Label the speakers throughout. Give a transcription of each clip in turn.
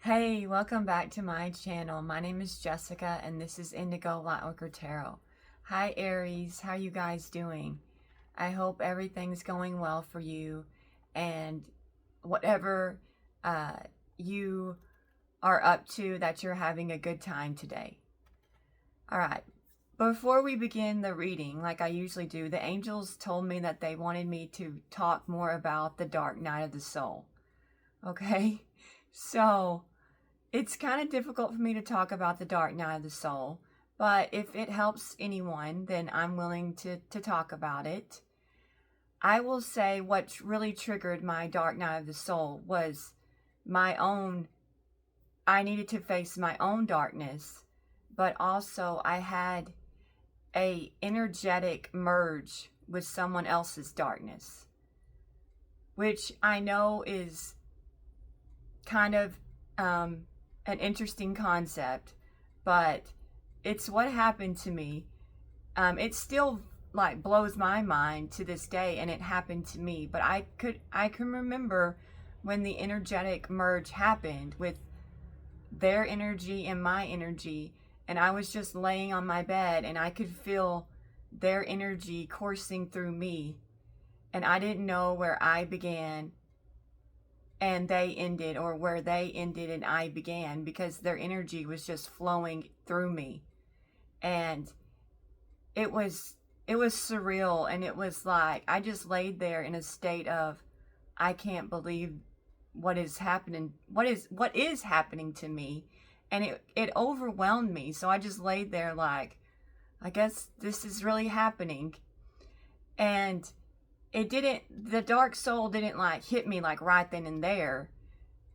Speaker 1: Hey, welcome back to my channel. My name is Jessica and this is Indigo Lightworker Tarot. Hi Aries, how you guys doing? I hope everything's going well for you and whatever you are up to, that you're having a good time today. Alright, before we begin the reading, like I usually do, the angels told me that they wanted me to talk more about the dark night of the soul. Okay, so it's kind of difficult for me to talk about the dark night of the soul, but if it helps anyone, then I'm willing to talk about it. I will say what really triggered my dark night of the soul was I needed to face my own darkness, but also I had a energetic merge with someone else's darkness, which I know is kind of an interesting concept, but it's what happened to me. It still like blows my mind to this day, and it happened to me. But I can remember when the energetic merge happened with their energy and my energy, and I was just laying on my bed and I could feel their energy coursing through me, and I didn't know where I began and they ended, or where they ended and I began, because their energy was just flowing through me. And it was surreal, and it was like I just laid there in a state of, I can't believe what is happening, what is happening to me. And it overwhelmed me. So I just laid there like, I guess this is really happening. And the dark soul didn't like hit me like right then and there.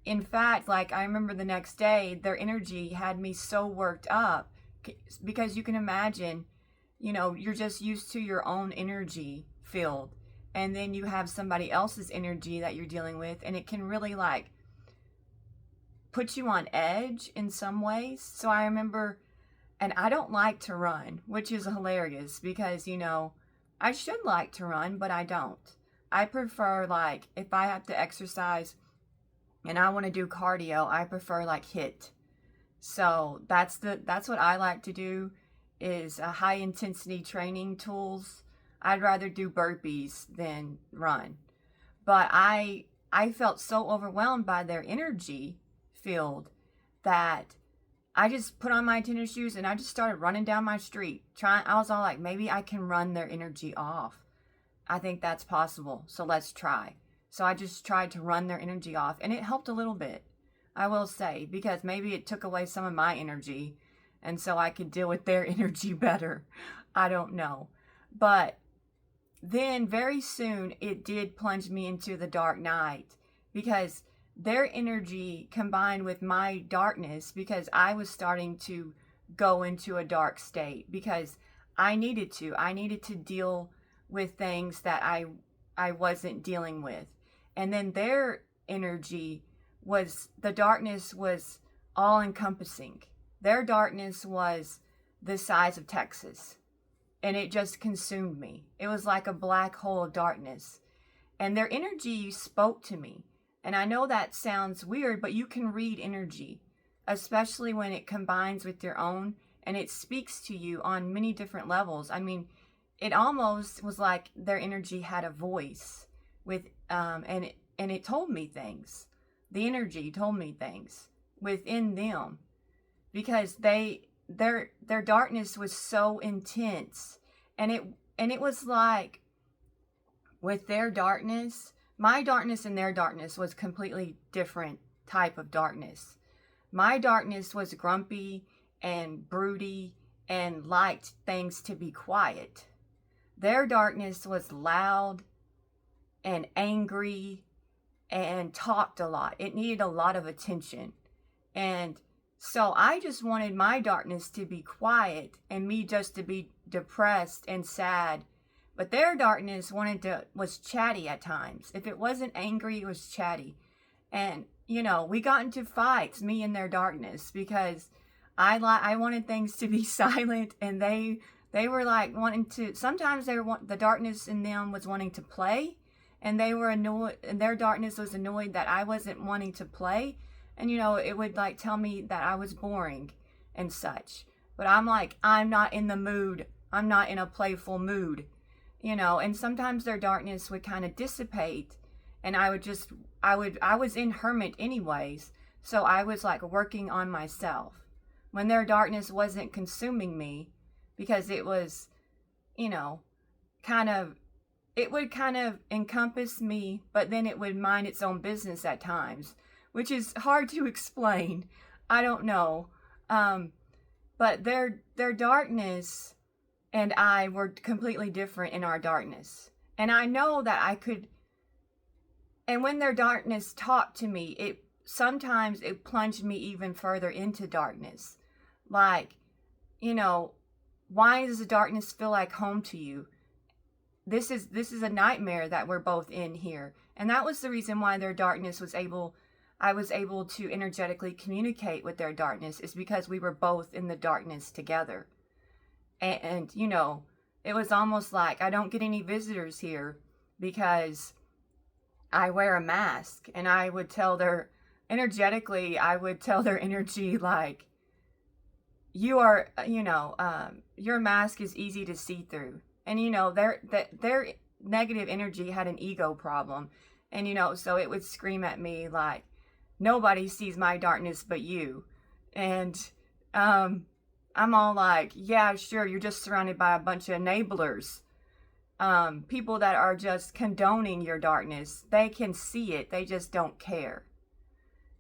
Speaker 1: In fact, like I remember the next day, their energy had me so worked up, because you can imagine, you're just used to your own energy field, and then you have somebody else's energy that you're dealing with, and it can really like put you on edge in some ways. So I remember, and I don't like to run, which is hilarious because, I should like to run, but I don't. I prefer, like, if I have to exercise and I want to do cardio, I prefer like HIIT. So that's what I like to do, is high intensity training tools. I'd rather do burpees than run. But I felt so overwhelmed by their energy field that I just put on my tennis shoes and I just started running down my street. I was all like, maybe I can run their energy off. I think that's possible, so let's try. So I just tried to run their energy off, and it helped a little bit, I will say, because maybe it took away some of my energy, and so I could deal with their energy better. I don't know. But then very soon it did plunge me into the dark night, because their energy combined with my darkness, because I was starting to go into a dark state, because I needed to deal with things that I wasn't dealing with. And then their energy the darkness was all encompassing. Their darkness was the size of Texas, and it just consumed me. It was like a black hole of darkness, and their energy spoke to me. And I know that sounds weird, but you can read energy, especially when it combines with your own, and it speaks to you on many different levels. I mean, it almost was like their energy had a voice with, and it told me things. The energy told me things within them, because their darkness was so intense, and it was like, with their darkness, my darkness and their darkness was completely different type of darkness. My darkness was grumpy and broody and liked things to be quiet. Their darkness was loud and angry and talked a lot. It needed a lot of attention. And so I just wanted my darkness to be quiet and me just to be depressed and sad. But their darkness was chatty at times. If it wasn't angry, it was chatty. And, we got into fights, me and their darkness, because I wanted things to be silent, and they were like wanting to, sometimes the darkness in them was wanting to play, and they were annoyed, and their darkness was annoyed that I wasn't wanting to play. And, it would like tell me that I was boring and such. But I'm like, I'm not in the mood. I'm not in a playful mood, and sometimes their darkness would kind of dissipate, and I was in hermit anyways. So I was like working on myself when their darkness wasn't consuming me, because it was, kind of, it would kind of encompass me, but then it would mind its own business at times, which is hard to explain. I don't know. But their darkness and I were completely different in our darkness. And I know that I could, and when their darkness talked to me, sometimes it plunged me even further into darkness. Like, why does the darkness feel like home to you? This is a nightmare that we're both in here. And that was the reason why their darkness I was able to energetically communicate with their darkness, is because we were both in the darkness together. And it was almost like I don't get any visitors here because I wear a mask. And I would tell their energy, like, you are, your mask is easy to see through. And, their negative energy had an ego problem. And, so it would scream at me like, nobody sees my darkness but you. And I'm all like, yeah, sure, you're just surrounded by a bunch of enablers. People that are just condoning your darkness. They can see it, they just don't care.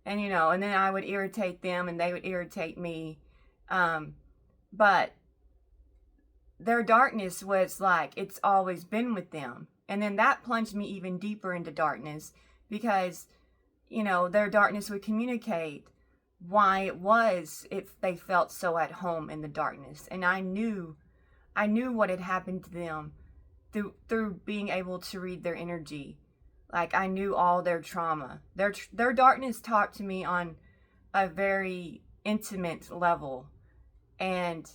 Speaker 1: And, and then I would irritate them and they would irritate me. But their darkness was like, it's always been with them. And then that plunged me even deeper into darkness, because their darkness would communicate why it was if they felt so at home in the darkness. And I knew what had happened to them through being able to read their energy. Like, I knew all their trauma. Their darkness talked to me on a very intimate level, and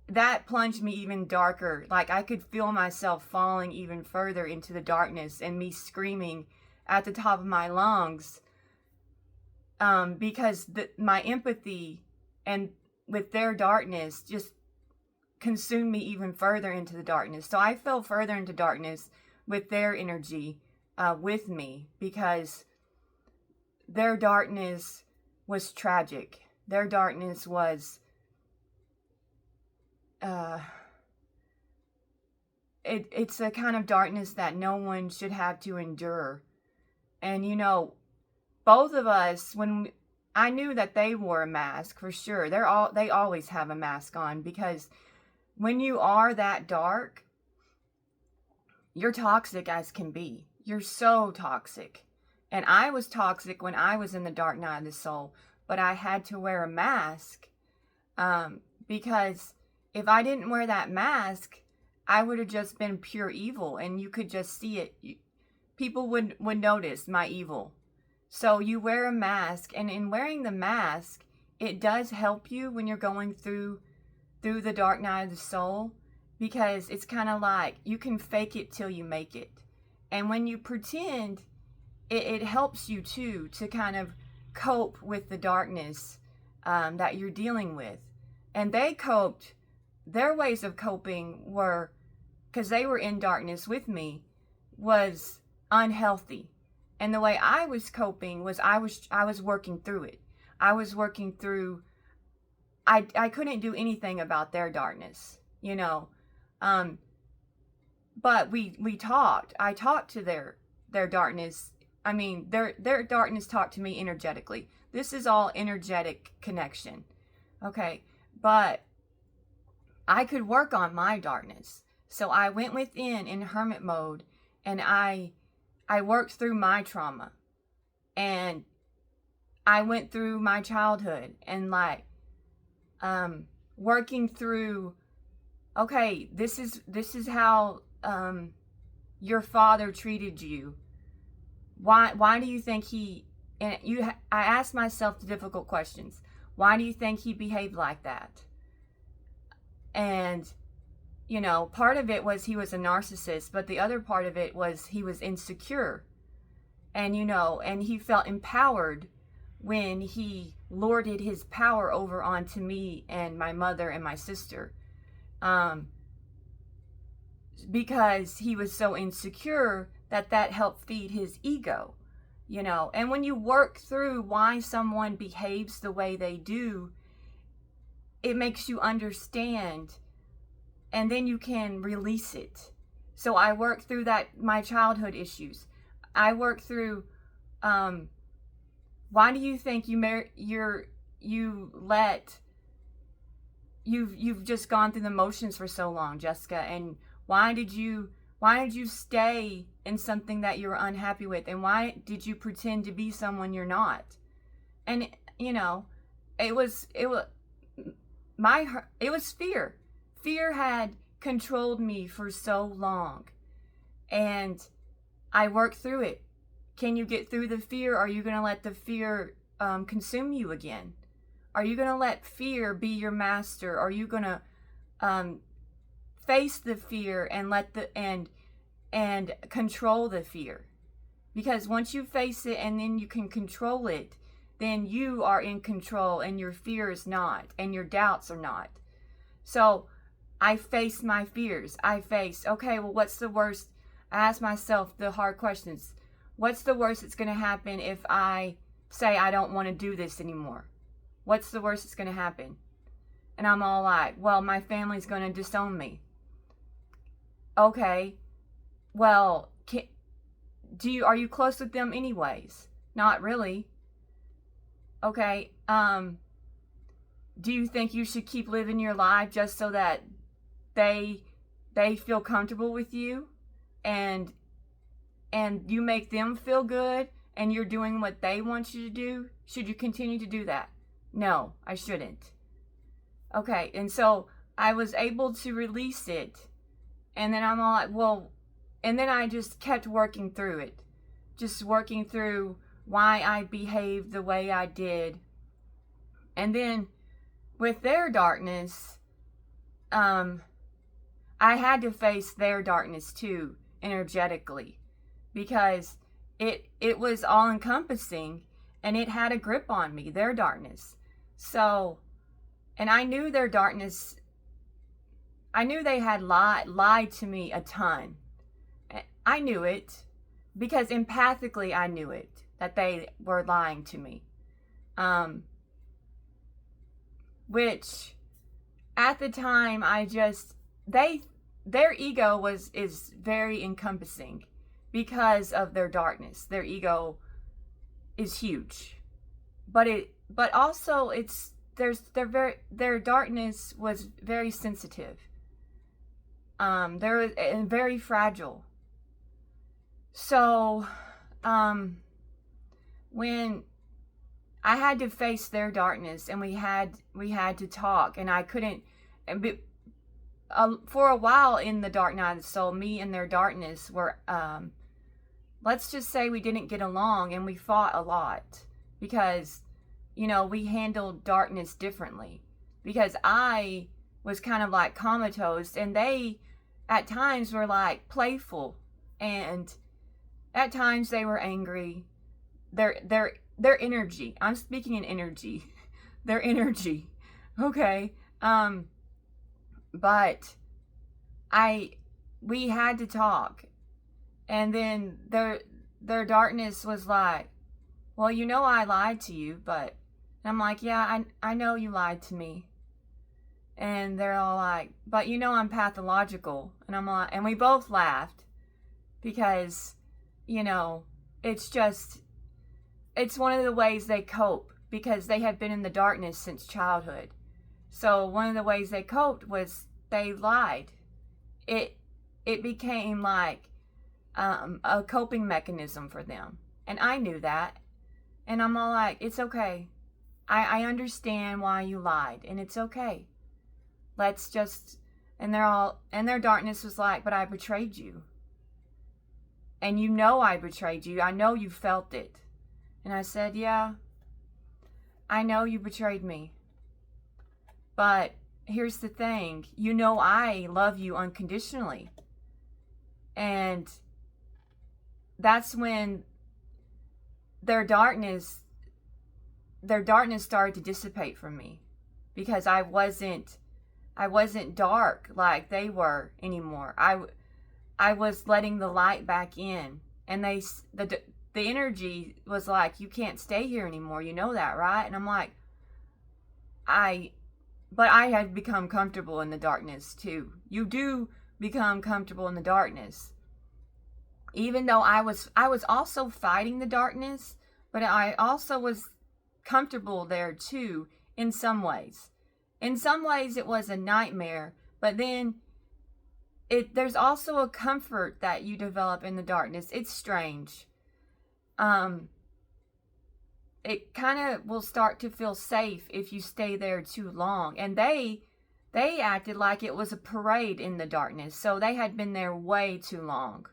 Speaker 1: that plunged me even darker. Like, I could feel myself falling even further into the darkness, and me screaming at the top of my lungs, because my empathy and with their darkness just consumed me even further into the darkness. So I fell further into darkness with their energy, with me, because their darkness was tragic. Their darkness was, it's a kind of darkness that no one should have to endure. And both of us, I knew that they wore a mask for sure. They always have a mask on, because when you are that dark, you're toxic as can be. You're so toxic. And I was toxic when I was in the dark night of the soul, but I had to wear a mask, because if I didn't wear that mask, I would have just been pure evil, and you could just see it. People would notice my evil. So you wear a mask, and in wearing the mask, it does help you when you're going through the dark night of the soul, because it's kind of like you can fake it till you make it. And when you pretend, it helps you too to kind of cope with the darkness that you're dealing with. And their ways of coping were, because they were in darkness with me, was unhealthy. And the way I was coping was I was working through it. I was working through, I couldn't do anything about their darkness, but we talked. I talked to their darkness. I mean, their darkness talked to me energetically. This is all energetic connection. Okay. But I could work on my darkness. So I went within in hermit mode, and I worked through my trauma, and I went through my childhood, and like, working through, okay, this is how, your father treated you. Why do you think I asked myself the difficult questions. Why do you think he behaved like that? And, part of it was he was a narcissist, but the other part of it was he was insecure. And, and he felt empowered when he lorded his power over onto me and my mother and my sister. Because he was so insecure that helped feed his ego, And when you work through why someone behaves the way they do, it makes you understand, and then you can release it. So I worked through my childhood issues. I worked through, why do you think you've just gone through the motions for so long, Jessica? And why did you stay in something that you were unhappy with? And why did you pretend to be someone you're not? And it was fear. Fear had controlled me for so long, and I worked through it. Can you get through the fear? Or are you going to let the fear consume you again? Are you going to let fear be your master? Are you going to face the fear and and control the fear? Because once you face it and then you can control it, then you are in control, and your fear is not, and your doubts are not. So I faced my fears. Okay, well, what's the worst? I asked myself the hard questions. What's the worst that's going to happen if I say I don't want to do this anymore? What's the worst that's going to happen? And I'm all like, well, my family's going to disown me. Okay, well, are you close with them anyways? Not really. Okay, do you think you should keep living your life just so that they feel comfortable with you, and you make them feel good, and you're doing what they want you to do? Should you continue to do that? No, I shouldn't. Okay, and so I was able to release it, and then I'm all like, well, and then I just kept working through it, just working through why I behaved the way I did. And then with their darkness, I had to face their darkness too, energetically, because it was all encompassing, and it had a grip on me, their darkness. So, and I knew their darkness, I knew they had lied to me a ton. I knew it, because empathically I knew it, that they were lying to me. Which at the time their ego is very encompassing because of their darkness. Their ego is huge. But also their darkness was very sensitive. They're very fragile. So when I had to face their darkness, and we had to talk, and I couldn't, for a while in the dark night of the soul, me and their darkness were, let's just say we didn't get along, and we fought a lot, because, we handled darkness differently, because I was kind of like comatose, and they at times were like playful, and at times they were angry. Their energy. I'm speaking in energy. Their energy. Okay. But we had to talk. And then their darkness was like, well, I lied to you, but and I'm like, yeah, I know you lied to me. And they're all like, but I'm pathological. And I'm like, and we both laughed, because, it's one of the ways they cope, because they had been in the darkness since childhood. So one of the ways they coped was they lied. It became like a coping mechanism for them. And I knew that. And I'm all like, it's okay. I understand why you lied, and it's okay. Let's just, and their darkness was like, but I betrayed you. And I betrayed you. I know you felt it. And I said, yeah, I know you betrayed me. But here's the thing. I love you unconditionally. And that's when their darkness started to dissipate from me, because I wasn't dark like they were anymore. I was letting the light back in, and the energy was like, you can't stay here anymore, you know that, right? And I'm like, but I had become comfortable in the darkness too. You do become comfortable in the darkness. Even though I was also fighting the darkness, but I also was comfortable there too in some ways. In some ways it was a nightmare, but then there's also a comfort that you develop in the darkness. It's strange. It kind of will start to feel safe if you stay there too long. And they acted like it was a parade in the darkness. So they had been there way too long.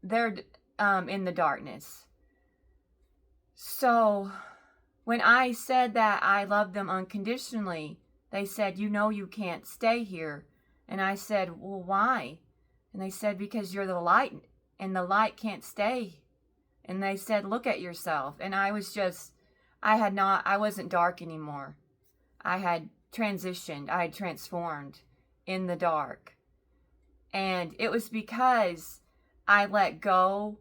Speaker 1: They're in the darkness. So when I said that I loved them unconditionally, they said, you know, you can't stay here. And I said, well, why? And they said, because you're the light, and the light can't stay. And they said, look at yourself. And I wasn't dark anymore. I had transitioned. I had transformed in the dark. And it was because I let go.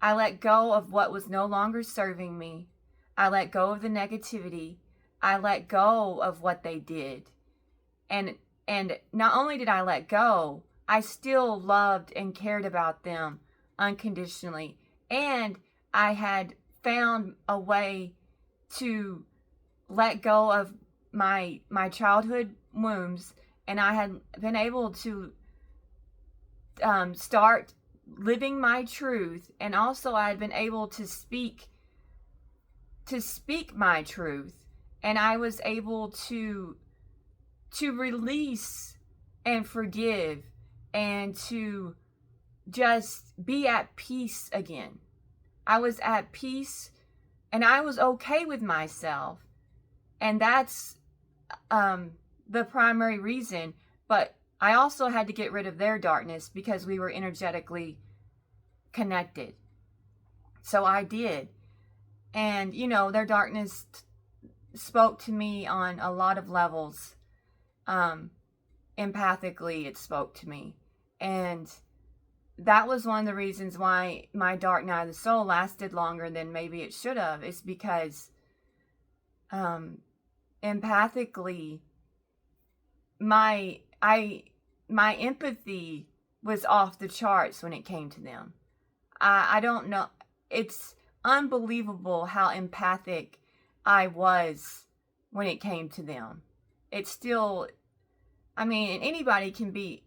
Speaker 1: I let go of what was no longer serving me. I let go of the negativity. I let go of what they did. And not only did I let go, I still loved and cared about them unconditionally. And I had found a way to let go of my childhood wounds, and I had been able to start living my truth, and also I had been able to speak my truth, and I was able to release and forgive and to just be at peace again. I was at peace, and I was okay with myself. And that's the primary reason. But I also had to get rid of their darkness because we were energetically connected. So I did. And, you know, their darkness spoke to me on a lot of levels. Empathically, it spoke to me. And that was one of the reasons why my dark night of the soul lasted longer than maybe it should have. It's because empathically, my empathy was off the charts when it came to them. I don't know. It's unbelievable how empathic I was when it came to them. It's still, I mean, anybody can be.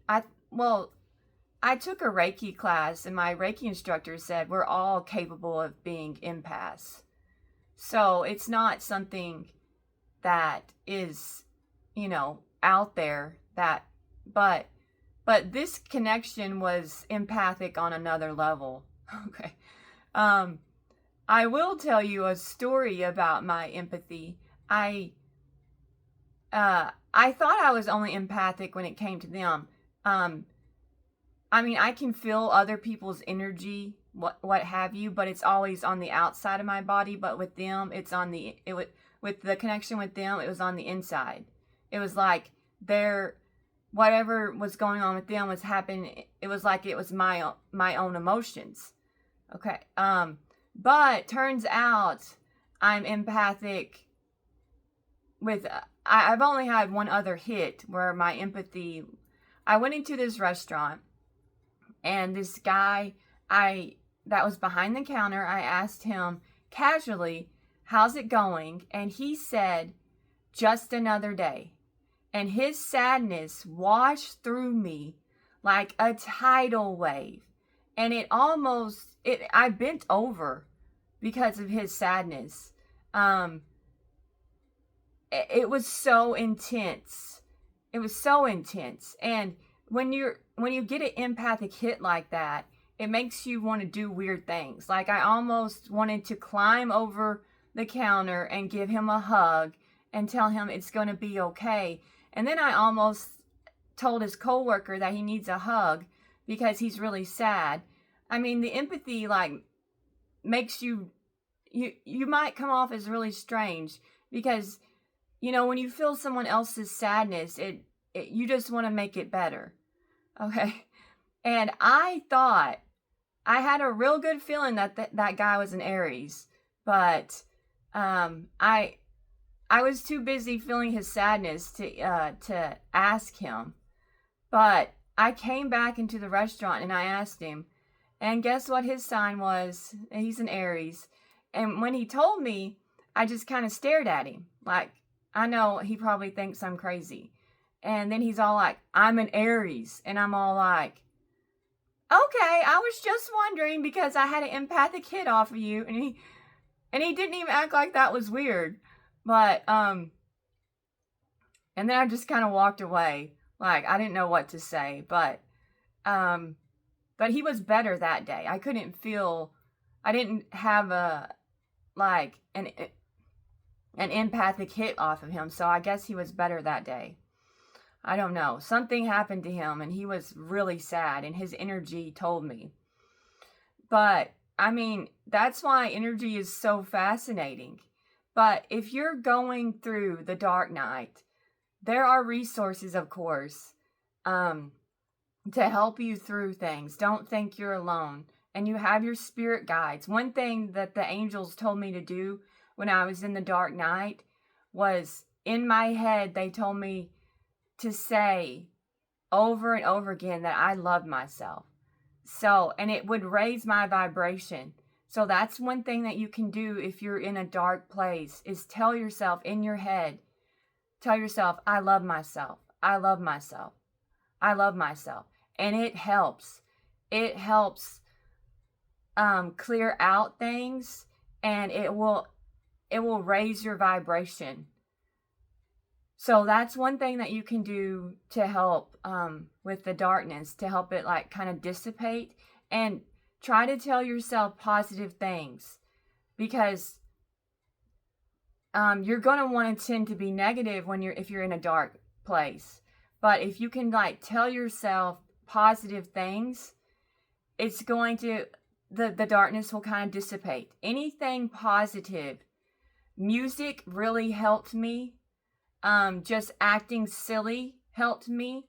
Speaker 1: I took a Reiki class, and my Reiki instructor said we're all capable of being empaths. So it's not something that is, you know, out there, but this connection was empathic on another level. Okay. I will tell you a story about my empathy. I thought I was only empathic when it came to them. I mean, I can feel other people's energy, what have you, but it's always on the outside of my body. But with them, with the connection with them, it was on the inside. It was like whatever was going on with them was happening. It was like it was my own emotions. Okay. But turns out I'm empathic with. I've only had one other hit where my empathy. I went into this restaurant. And this guy, that was behind the counter, I asked him casually, how's it going? And he said, just another day. And his sadness washed through me like a tidal wave. And I bent over because of his sadness. It was so intense. It was so intense. And when you get an empathic hit like that, it makes you want to do weird things. Like I almost wanted to climb over the counter and give him a hug and tell him it's going to be okay. And then I almost told his coworker that he needs a hug because he's really sad. I mean, the empathy like makes you you might come off as really strange because, when you feel someone else's sadness, you just want to make it better. Okay. And I thought I had a real good feeling that guy was an Aries, but I was too busy feeling his sadness to ask him. But I came back into the restaurant and I asked him, and guess what his sign was? He's an Aries. And when he told me, I just kind of stared at him. Like, I know he probably thinks I'm crazy. And then he's all like, I'm an Aries. And I'm all like, okay, I was just wondering because I had an empathic hit off of you. And he didn't even act like that was weird. But, and then I just kind of walked away. Like, I didn't know what to say. But he was better that day. I didn't have an empathic hit off of him. So I guess he was better that day. I don't know. Something happened to him and he was really sad and his energy told me. But, I mean, that's why energy is so fascinating. But if you're going through the dark night, there are resources, of course, to help you through things. Don't think you're alone. And you have your spirit guides. One thing that the angels told me to do when I was in the dark night was, in my head, they told me to say over and over again that I love myself. So, and it would raise my vibration. So that's one thing that you can do if you're in a dark place, is tell yourself in your head, tell yourself, I love myself. I love myself. I love myself. And it helps. It helps clear out things, and it will raise your vibration. So that's one thing that you can do to help with the darkness, to help it like kind of dissipate, and try to tell yourself positive things, because you're going to want to tend to be negative if you're in a dark place. But if you can like tell yourself positive things, it's going to, the darkness will kind of dissipate. Anything positive. Music really helped me. Just acting silly helped me.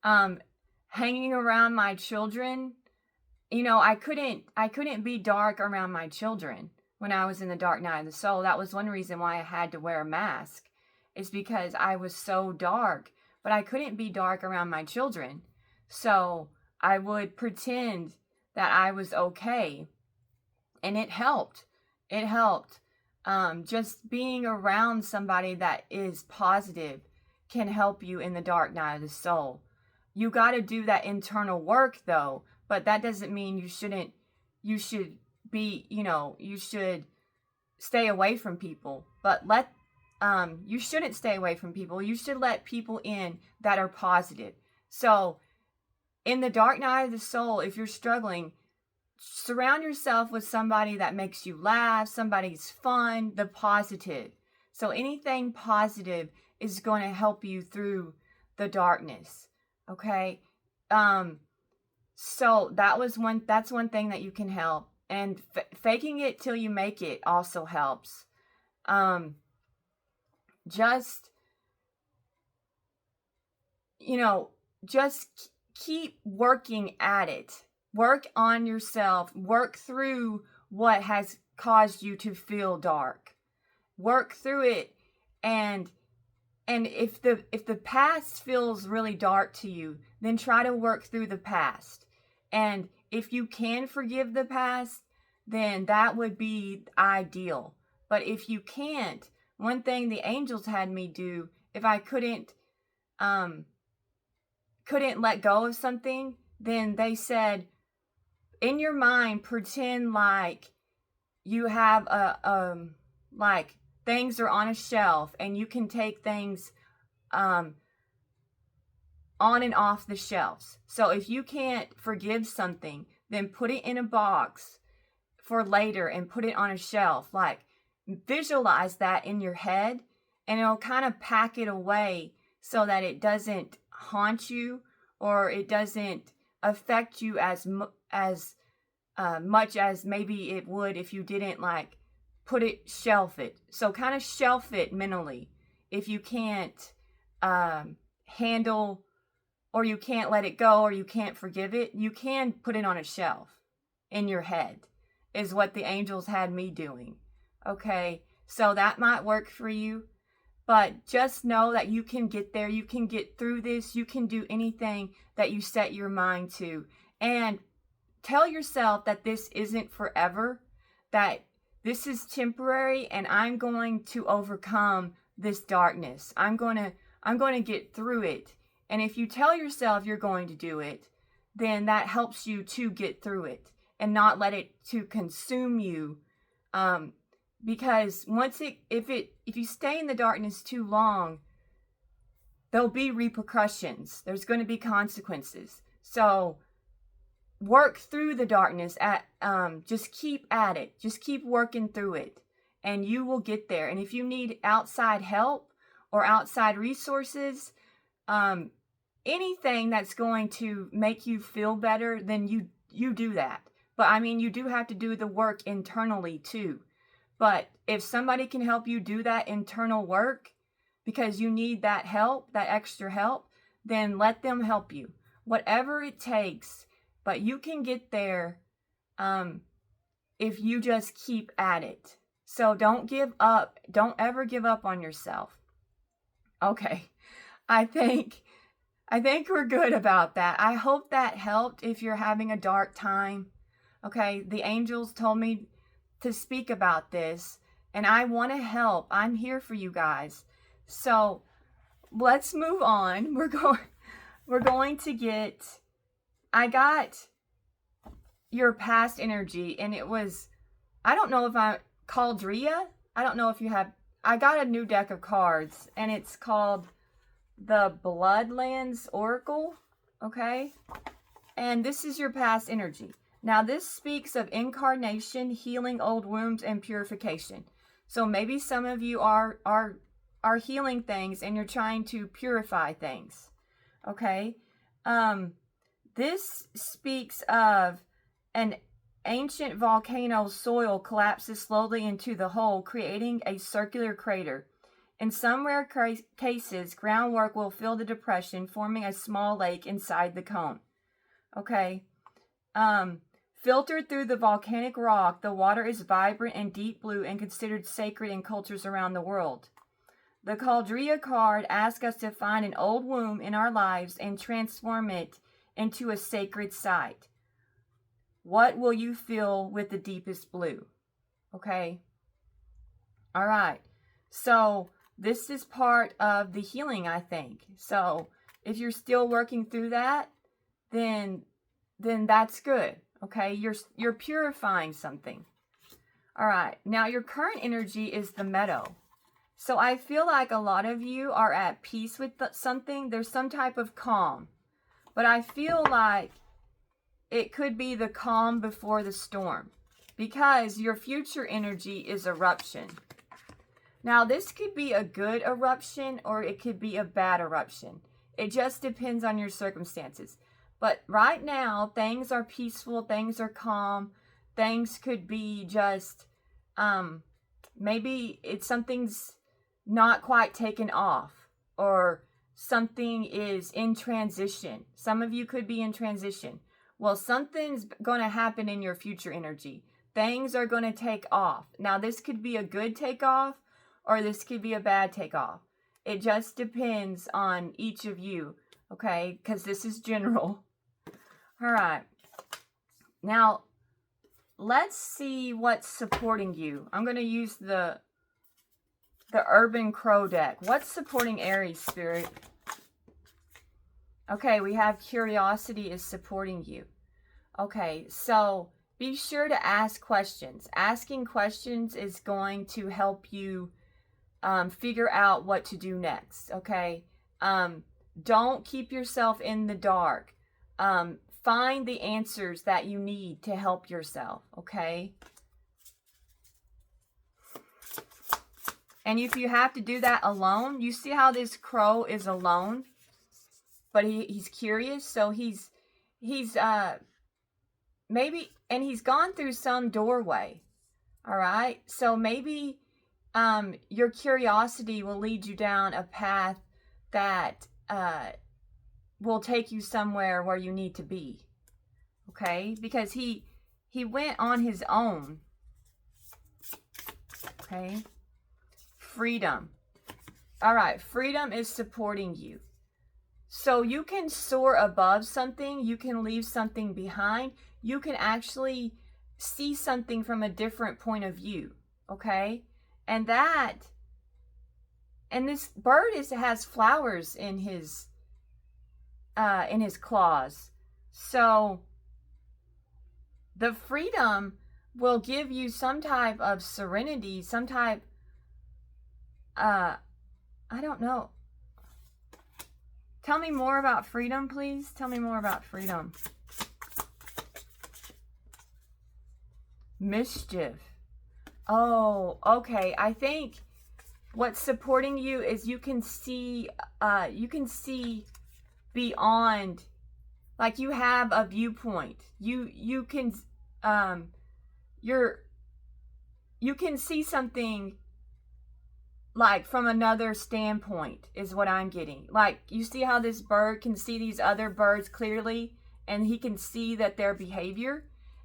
Speaker 1: Hanging around my children. I couldn't be dark around my children when I was in the dark night of the soul. That was one reason why I had to wear a mask. It's because I was so dark. But I couldn't be dark around my children. So I would pretend that I was okay. And it helped. It helped. Just being around somebody that is positive can help you in the dark night of the soul. You got to do that internal work though, but that doesn't mean you should stay away from people, but you shouldn't stay away from people. You should let people in that are positive. So in the dark night of the soul, if you're struggling, surround yourself with somebody that makes you laugh, somebody's fun, the positive. So anything positive is going to help you through the darkness. Okay? So that's one thing that you can help. And faking it till you make it also helps. Just keep working at it. Work on yourself. Work through what has caused you to feel dark. Work through it, and if the past feels really dark to you, then try to work through the past. And if you can forgive the past, then that would be ideal. But if you can't, one thing the angels had me do, if I couldn't let go of something, then they said, in your mind, pretend like you have like things are on a shelf and you can take things on and off the shelves. So if you can't forgive something, then put it in a box for later and put it on a shelf. Like, visualize that in your head, and it'll kind of pack it away so that it doesn't haunt you, or it doesn't affect you as much as maybe it would if you didn't like shelf it. So kind of shelf it mentally. If you can't handle, or you can't let it go, or you can't forgive it, you can put it on a shelf in your head, is what the angels had me doing. Okay, so that might work for you, but just know that you can get there. You can get through this. You can do anything that you set your mind to. And tell yourself that this isn't forever, that this is temporary, and I'm going to overcome this darkness. I'm going to get through it. And if you tell yourself you're going to do it, then that helps you to get through it and not let it to consume you. Because if you stay in the darkness too long, there'll be repercussions. There's going to be consequences. So work through the darkness. Just keep at it. Just keep working through it, and you will get there. And if you need outside help or outside resources, anything that's going to make you feel better, then you do that. But I mean, you do have to do the work internally too. But if somebody can help you do that internal work because you need that help, that extra help, then let them help you. Whatever it takes, but you can get there if you just keep at it. So don't give up. Don't ever give up on yourself. Okay, I think we're good about that. I hope that helped if you're having a dark time. Okay, the angels told me to speak about this, and I want to help. I'm here for you guys. So let's move on. We're going to get, I got your past energy, and it was, I don't know if Caldria. I don't know if you have, I got a new deck of cards, and it's called the Bloodlands Oracle. Okay, and this is your past energy. Now, this speaks of incarnation, healing old wounds, and purification. So maybe some of you are healing things, and you're trying to purify things. Okay? This speaks of an ancient volcano soil collapses slowly into the hole, creating a circular crater. In some rare cases, groundwork will fill the depression, forming a small lake inside the cone. Okay? Filtered through the volcanic rock, the water is vibrant and deep blue and considered sacred in cultures around the world. The Caldria card asks us to find an old womb in our lives and transform it into a sacred site. What will you fill with the deepest blue? Okay? All right. So this is part of the healing, I think. So if you're still working through that, then that's good. Okay, you're purifying something. All right, now your current energy is the meadow. So I feel like a lot of you are at peace with something. There's some type of calm. But I feel like it could be the calm before the storm, because your future energy is eruption. Now, this could be a good eruption or it could be a bad eruption. It just depends on your circumstances. But right now, things are peaceful, things are calm, things could be just, maybe something's not quite taken off, or something is in transition. Some of you could be in transition. Well, something's going to happen in your future energy. Things are going to take off. Now, this could be a good takeoff, or this could be a bad takeoff. It just depends on each of you, okay? Because this is general. All right. Now, let's see what's supporting you. I'm going to use the Urban Crow deck. What's supporting Aries, Spirit? Okay, we have curiosity is supporting you. Okay, so be sure to ask questions. Asking questions is going to help you figure out what to do next, okay? Don't keep yourself in the dark. Find the answers that you need to help yourself, okay? And if you have to do that alone, you see how this crow is alone, but he's curious, so he's maybe, and he's gone through some doorway, All right. So maybe your curiosity will lead you down a path that will take you somewhere where you need to be. Okay? Because he went on his own. Okay? Freedom. All right, freedom is supporting you. So you can soar above something, you can leave something behind, you can actually see something from a different point of view. Okay? And this bird has flowers in his claws. So the freedom will give you some type of serenity, some type I don't know. Tell me more about freedom, please. Tell me more about freedom. Mischief. Oh, okay. I think what's supporting you is you can see beyond, like you have a viewpoint. You can you can see something like from another standpoint is what I'm getting. Like you see how this bird can see these other birds clearly, and he can see that their behavior,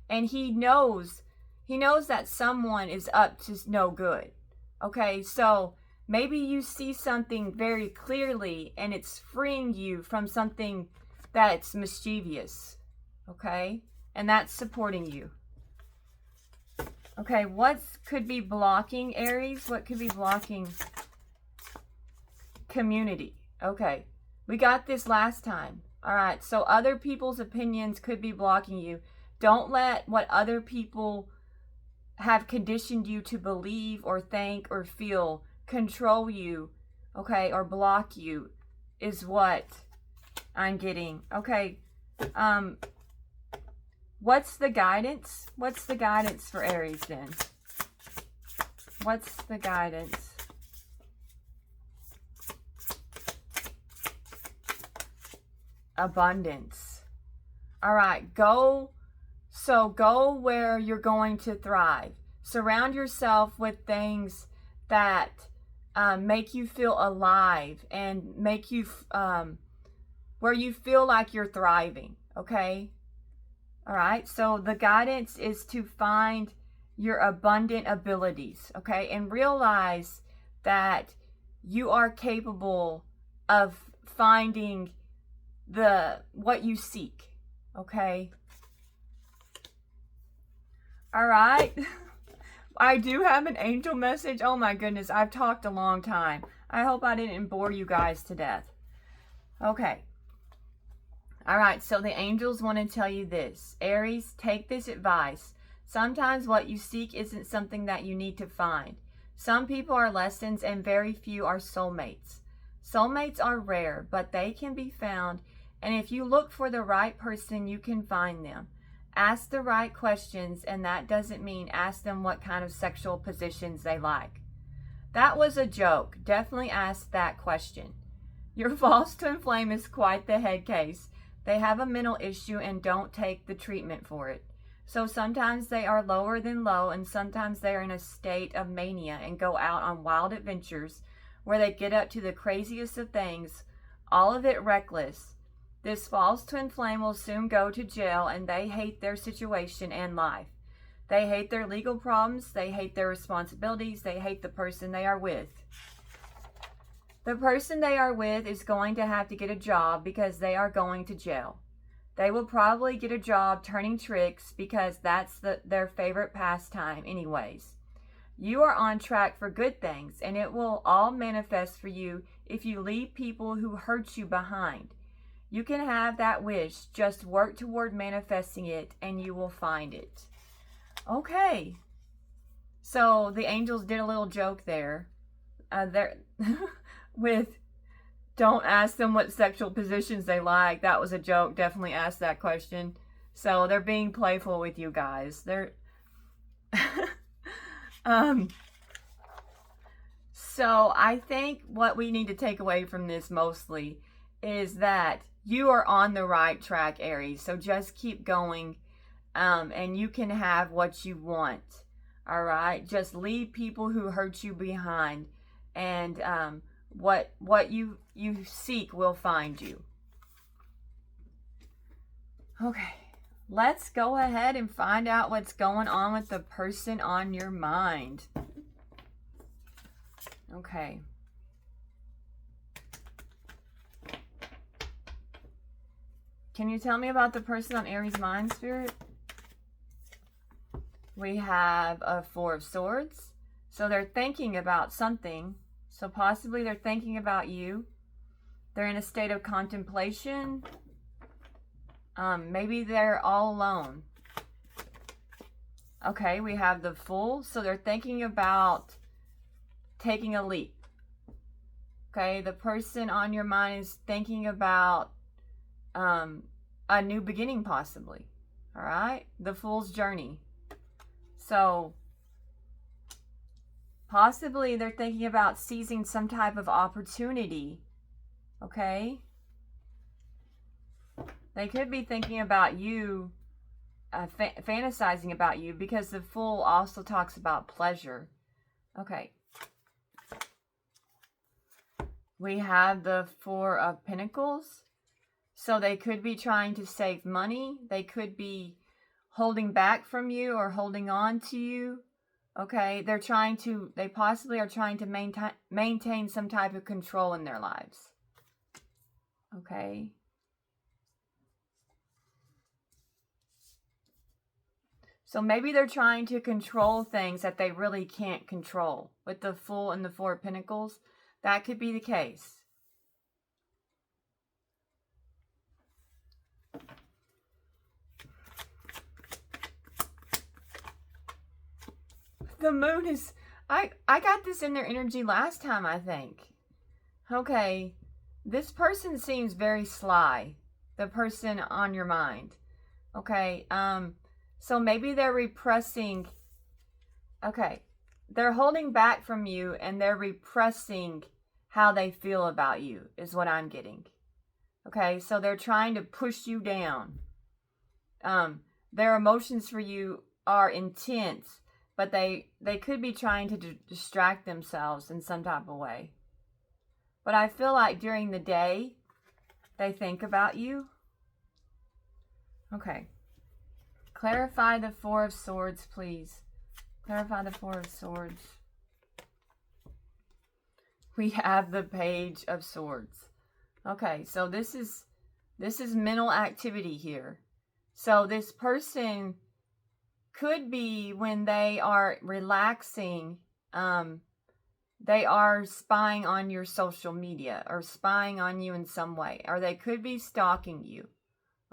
Speaker 1: and he knows that someone is up to no good. Okay, so maybe you see something very clearly and it's freeing you from something that's mischievous. Okay, and that's supporting you. Okay, what could be blocking, Aries? What could be blocking? Community. Okay, we got this last time. All right, so other people's opinions could be blocking you. Don't let what other people have conditioned you to believe or think or feel control you, okay, or block you, is what I'm getting. Okay, what's the guidance? What's the guidance for Aries then? What's the guidance? Abundance. All right, go where you're going to thrive. Surround yourself with things that make you feel alive and make you where you feel like you're thriving. Okay. All right, so the guidance is to find your abundant abilities, okay, and realize that you are capable of finding what you seek, okay? All right. I do have an angel message. Oh my goodness, I've talked a long time. I hope I didn't bore you guys to death. Okay. All right, so the angels want to tell you this. Aries, take this advice. Sometimes what you seek isn't something that you need to find. Some people are lessons and very few are soulmates. Soulmates are rare, but they can be found, and if you look for the right person, you can find them. Ask the right questions, and that doesn't mean ask them what kind of sexual positions they like. That was a joke. Definitely ask that question. Your false twin flame is quite the head case. They have a mental issue and don't take the treatment for it. So sometimes they are lower than low, and sometimes they are in a state of mania and go out on wild adventures where they get up to the craziest of things, all of it reckless. This false twin flame will soon go to jail, and they hate their situation and life. They hate their legal problems, they hate their responsibilities, they hate the person they are with. The person they are with is going to have to get a job because they are going to jail. They will probably get a job turning tricks because that's their favorite pastime anyways. You are on track for good things, and it will all manifest for you if you leave people who hurt you behind. You can have that wish. Just work toward manifesting it, and you will find it. Okay. So the angels did a little joke there. With don't ask them what sexual positions they like. That was a joke. Definitely ask that question. So they're being playful with you guys. They're so I think what we need to take away from this mostly is that you are on the right track, Aries. So just keep going, and you can have what you want. All right, just leave people who hurt you behind, and what you seek will find you. Okay, let's go ahead and find out what's going on with the person on your mind. Okay. Can you tell me about the person on Aries' mind, Spirit? We have a Four of Swords. So they're thinking about something. So possibly they're thinking about you. They're in a state of contemplation. Maybe they're all alone. Okay, we have the Fool. So they're thinking about taking a leap. Okay, the person on your mind is thinking about a new beginning possibly. All right, the Fool's journey. So possibly they're thinking about seizing some type of opportunity. Okay, they could be thinking about you, fantasizing about you, because the Fool also talks about pleasure. Okay, we have the Four of Pentacles. So they could be trying to save money. They could be holding back from you or holding on to you. Okay, they possibly are trying to maintain some type of control in their lives. Okay. So maybe they're trying to control things that they really can't control. With the Fool and the Four of Pentacles, that could be the case. The Moon is... I got this in their energy last time, I think. Okay. This person seems very sly. The person on your mind. Okay. So maybe they're repressing... Okay. They're holding back from you and they're repressing how they feel about you, is what I'm getting. Okay. So they're trying to push you down. Their emotions for you are intense. But they could be trying to distract themselves in some type of way. But I feel like during the day, they think about you. Okay. Clarify the Four of Swords, please. Clarify the Four of Swords. We have the Page of Swords. Okay, so this is mental activity here. So this person could be, when they are relaxing, they are spying on your social media or spying on you in some way, or they could be stalking you.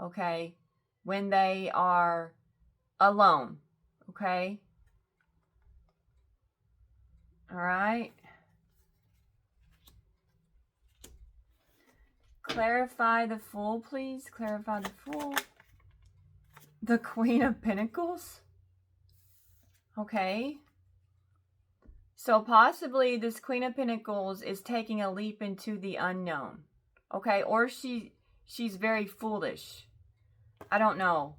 Speaker 1: Okay, when they are alone. Okay, all right. Clarify the Fool, please. Clarify the Fool. The Queen of Pentacles. Okay. So possibly this Queen of Pentacles is taking a leap into the unknown. Okay, or she's very foolish. I don't know.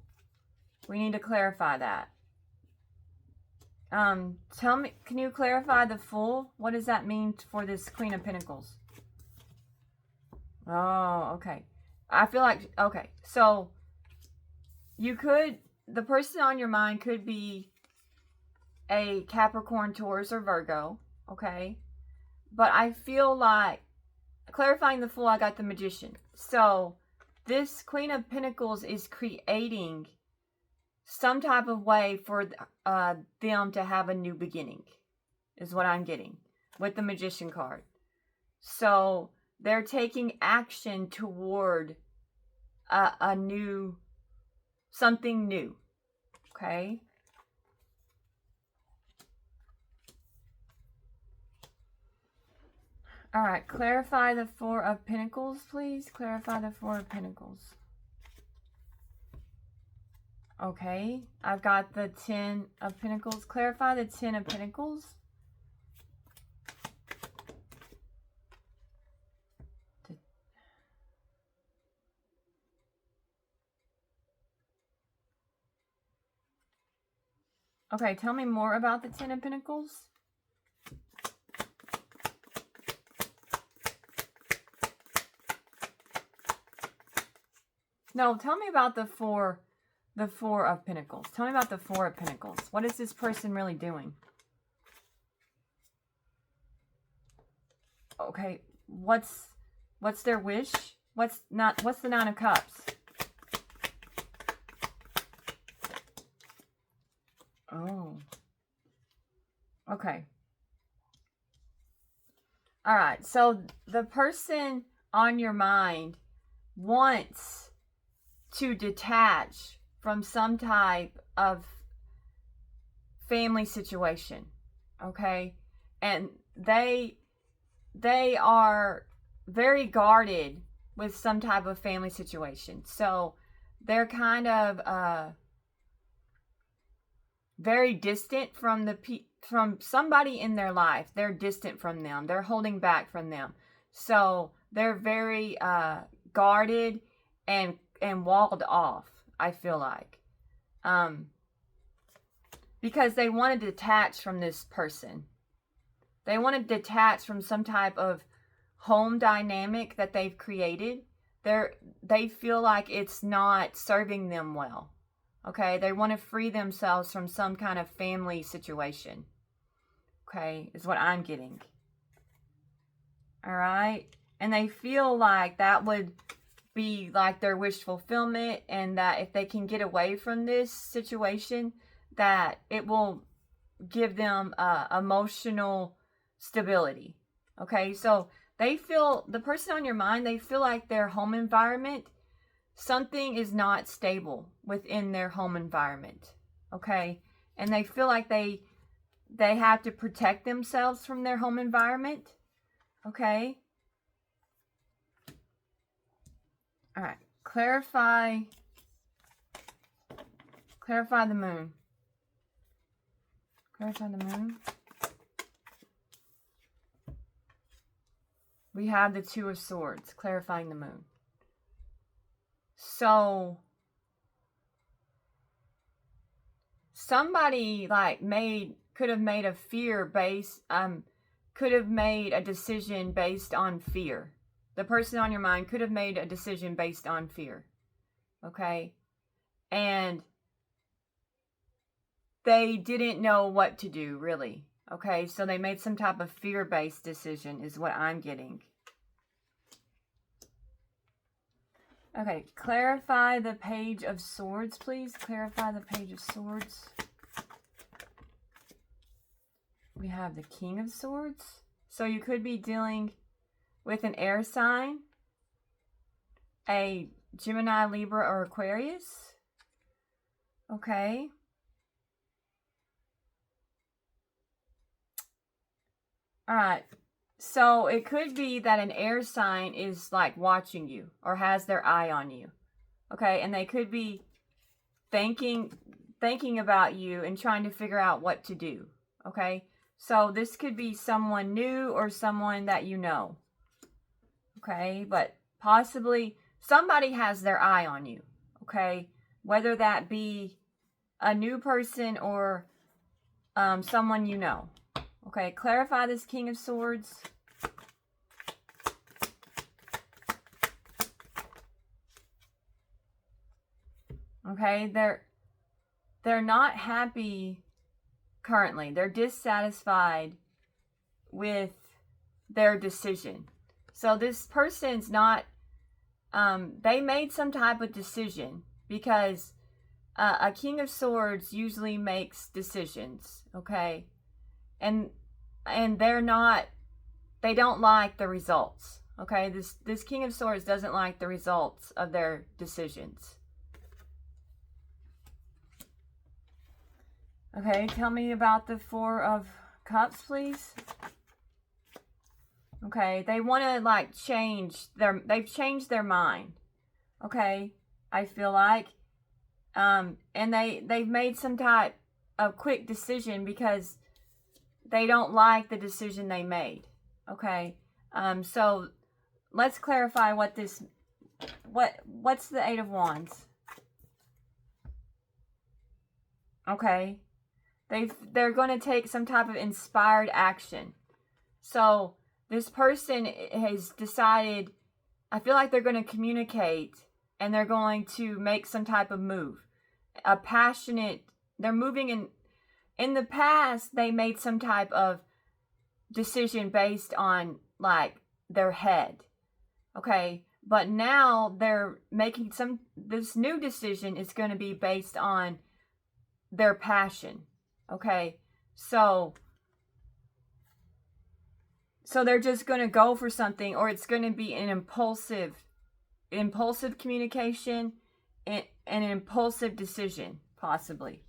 Speaker 1: We need to clarify that. Tell me, can you clarify the Fool? What does that mean for this Queen of Pentacles? Oh, okay. I feel like, okay, so the person on your mind could be a Capricorn, Taurus, or Virgo, okay? But I feel like, clarifying the Fool, I got the Magician. So this Queen of Pentacles is creating some type of way for them to have a new beginning, is what I'm getting with the Magician card. So they're taking action toward something new, okay? All right, clarify the Four of Pentacles, please. Clarify the Four of Pentacles. Okay, I've got the Ten of Pentacles. Clarify the Ten of Pentacles. Okay, tell me more about the Ten of Pentacles. No, tell me about the Four of Pentacles. Tell me about the Four of Pentacles. What is this person really doing? Okay, what's their wish? What's the Nine of Cups? Oh. Okay. All right. So the person on your mind wants to detach from some type of family situation. Okay? And they are very guarded with some type of family situation. So they're kind of very distant from from somebody in their life. They're distant from them. They're holding back from them. So they're very guarded and walled off, I feel like. Because they want to detach from this person. They want to detach from some type of home dynamic that they've created. They feel like it's not serving them well. Okay, they want to free themselves from some kind of family situation. Okay, is what I'm getting. All right, and they feel like that would be like their wish fulfillment, and that if they can get away from this situation, that it will give them emotional stability. Okay, so they feel, the person on your mind, they feel like their home environment, something is not stable within their home environment. Okay, and they feel like they have to protect themselves from their home environment. Okay. All right. Clarify the moon. Clarify the moon. We have the Two of Swords, clarifying the moon. So somebody like could have made a decision based on fear. The person on your mind could have made a decision based on fear. Okay? And they didn't know what to do, really. Okay? So they made some type of fear-based decision is what I'm getting. Okay, clarify the Page of Swords, please. Clarify the Page of Swords. We have the King of Swords. So you could be dealing with an air sign, a Gemini, Libra, or Aquarius. Okay. All right. So it could be that an air sign is like watching you or has their eye on you. Okay, and they could be thinking about you and trying to figure out what to do. Okay? So this could be someone new or someone that you know. Okay? But possibly somebody has their eye on you. Okay? Whether that be a new person or someone you know. Okay? Clarify this King of Swords. Okay? They're not happy currently. They're dissatisfied with their decision. So this person's not, they made some type of decision because a King of Swords usually makes decisions, okay? And they're not, they don't like the results, okay? This King of Swords doesn't like the results of their decisions. Okay, tell me about the Four of Cups, please. Okay, they want to like they've changed their mind. Okay, I feel like. And they've made some type of quick decision because they don't like the decision they made. Okay, so let's clarify what's the Eight of Wands. Okay, They're going to take some type of inspired action. So this person has decided, I feel like they're going to communicate and they're going to make some type of move. A passionate, they're moving in the past, they made some type of decision based on like their head. Okay. But now they're making this new decision is going to be based on their passion. Okay. So they're just going to go for something, or it's going to be an impulsive communication and an impulsive decision, possibly.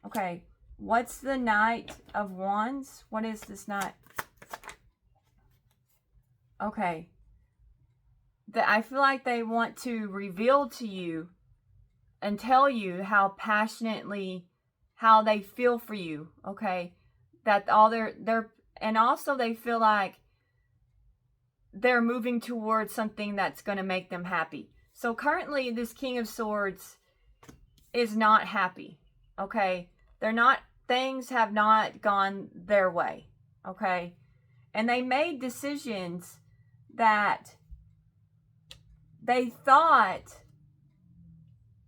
Speaker 1: Okay. What's the Knight of Wands? What is this Knight? Okay. I feel like they want to reveal to you and tell you how passionately, how they feel for you, okay? That all and also they feel like they're moving towards something that's going to make them happy. So currently this King of Swords is not happy, okay? Things have not gone their way, okay? And they made decisions that they thought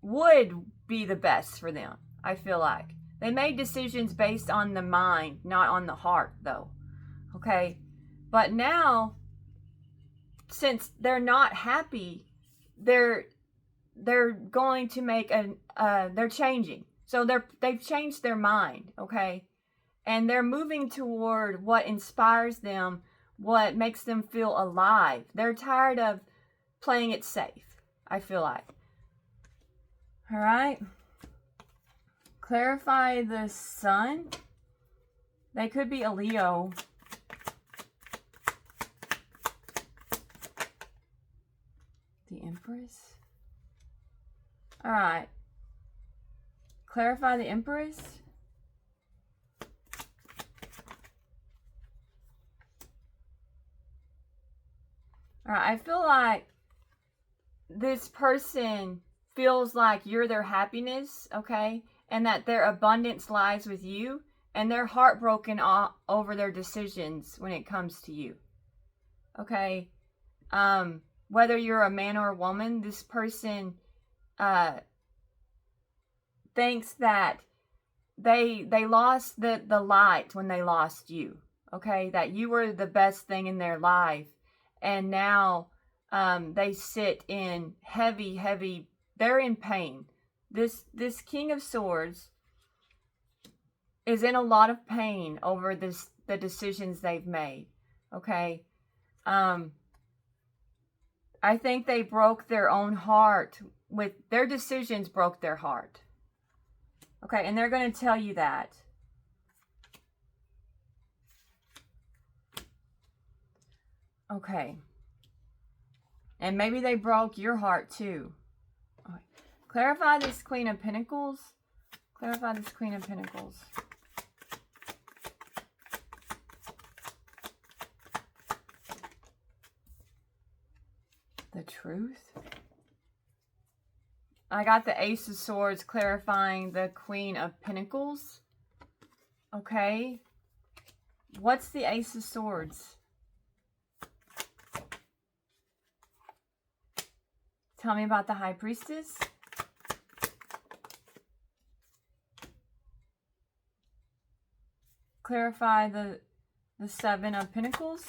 Speaker 1: would be the best for them, I feel like. They made decisions based on the mind, not on the heart, though. Okay? But now, since they're not happy, they're going to make they're changing. So they've changed their mind, okay? And they're moving toward what inspires them, what makes them feel alive. They're tired of playing it safe, I feel like. All right. Clarify the Sun. They could be a Leo. The Empress. All right. Clarify the Empress. All right. I feel like this person feels like you're their happiness, okay? And that their abundance lies with you, and they're heartbroken over their decisions when it comes to you, okay? Whether you're a man or a woman, this person thinks that they lost the light when they lost you, okay? That you were the best thing in their life, and now they sit in heavy, they're in pain. This King of Swords is in a lot of pain over the decisions they've made, okay? I think they broke their own heart with their decisions, broke their heart. Okay, and they're going to tell you that. Okay. And maybe they broke your heart too. Okay. Clarify this Queen of Pentacles. Clarify this Queen of Pentacles. The Truth. I got the Ace of Swords clarifying the Queen of Pentacles. Okay. What's the Ace of Swords? Tell me about the High Priestess. Clarify the Seven of Pentacles.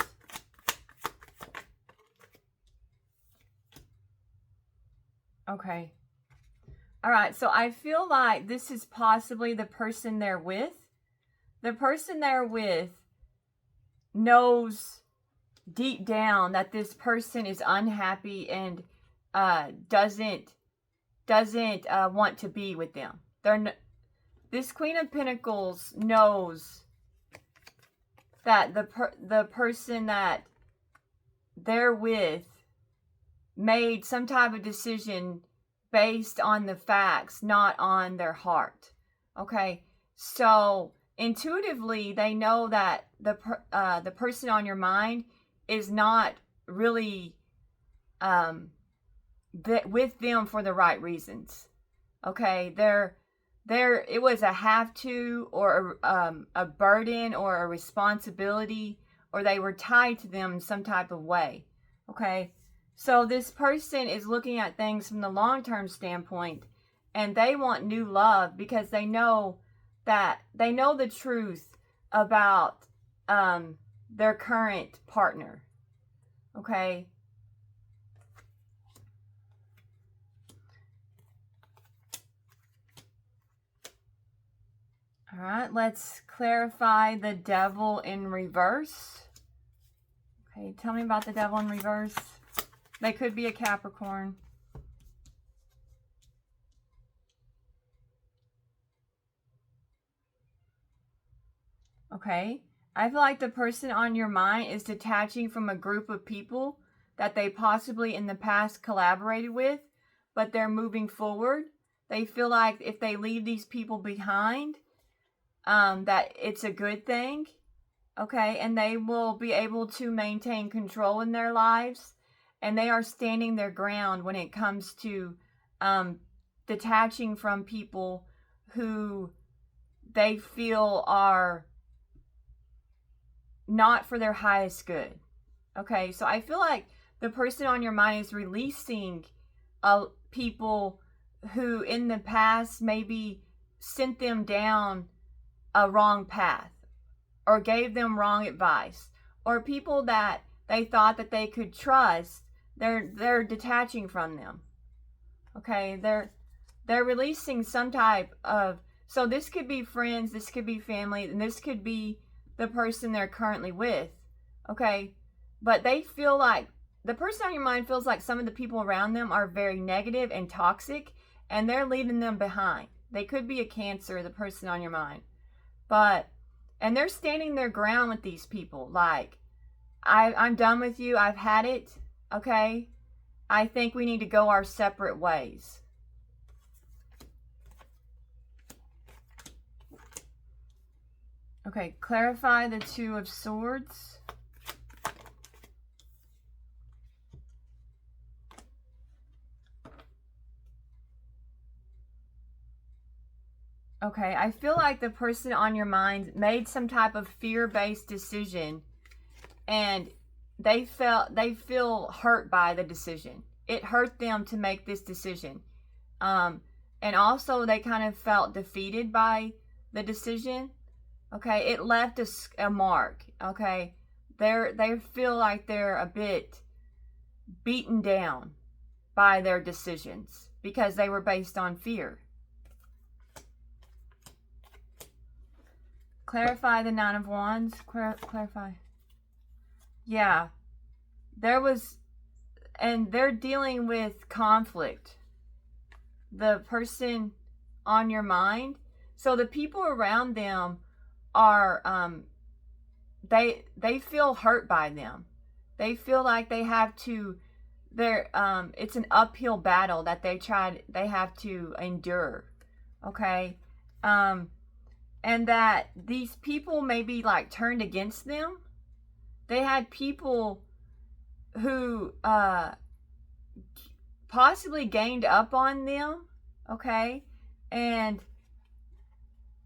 Speaker 1: Okay. All right, so I feel like this is possibly the person they're with. The person they're with knows deep down that this person is unhappy and doesn't want to be with them. This Queen of Pentacles knows that the person that they're with made some type of decision based on the facts, not on their heart. Okay, so intuitively they know that the person on your mind is not really with them for the right reasons. Okay, it was a have to, or a burden, or a responsibility, or they were tied to them in some type of way. Okay, so this person is looking at things from the long-term standpoint, and they want new love because they know the truth about their current partner. Okay. All right, let's clarify the devil in reverse. Okay, tell me about the devil in reverse. They could be a Capricorn. Okay, I feel like the person on your mind is detaching from a group of people that they possibly in the past collaborated with, but they're moving forward. They feel like if they leave these people behind, that it's a good thing. Okay, and they will be able to maintain control in their lives, and they are standing their ground when it comes to detaching from people who they feel are not for their highest good. Okay, so I feel like the person on your mind is releasing people who in the past maybe sent them down a wrong path, or gave them wrong advice, or people that they thought that they could trust. They're detaching from them. Okay, they're releasing some type of, so this could be friends, this could be family, and this could be the person they're currently with. Okay, but they feel like the person on your mind feels like some of the people around them are very negative and toxic, and they're leaving them behind. They could be a Cancer, the person on your mind, and they're standing their ground with these people. Like, I'm done with you. I've had it. Okay, I think we need to go our separate ways. Okay, clarify the Two of Swords. Okay, I feel like the person on your mind made some type of fear-based decision, and they feel hurt by the decision. It hurt them to make this decision. And also they kind of felt defeated by the decision. Okay, it left a mark. Okay, they feel like they're a bit beaten down by their decisions because they were based on fear. Clarify the Nine of Wands. Clarify. Yeah, there was, and they're dealing with conflict. The person on your mind. So the people around them are, they feel hurt by them. They feel like they have to, it's an uphill battle that they have to endure. Okay. And that these people may be like turned against them. They had people who possibly gained up on them, okay, and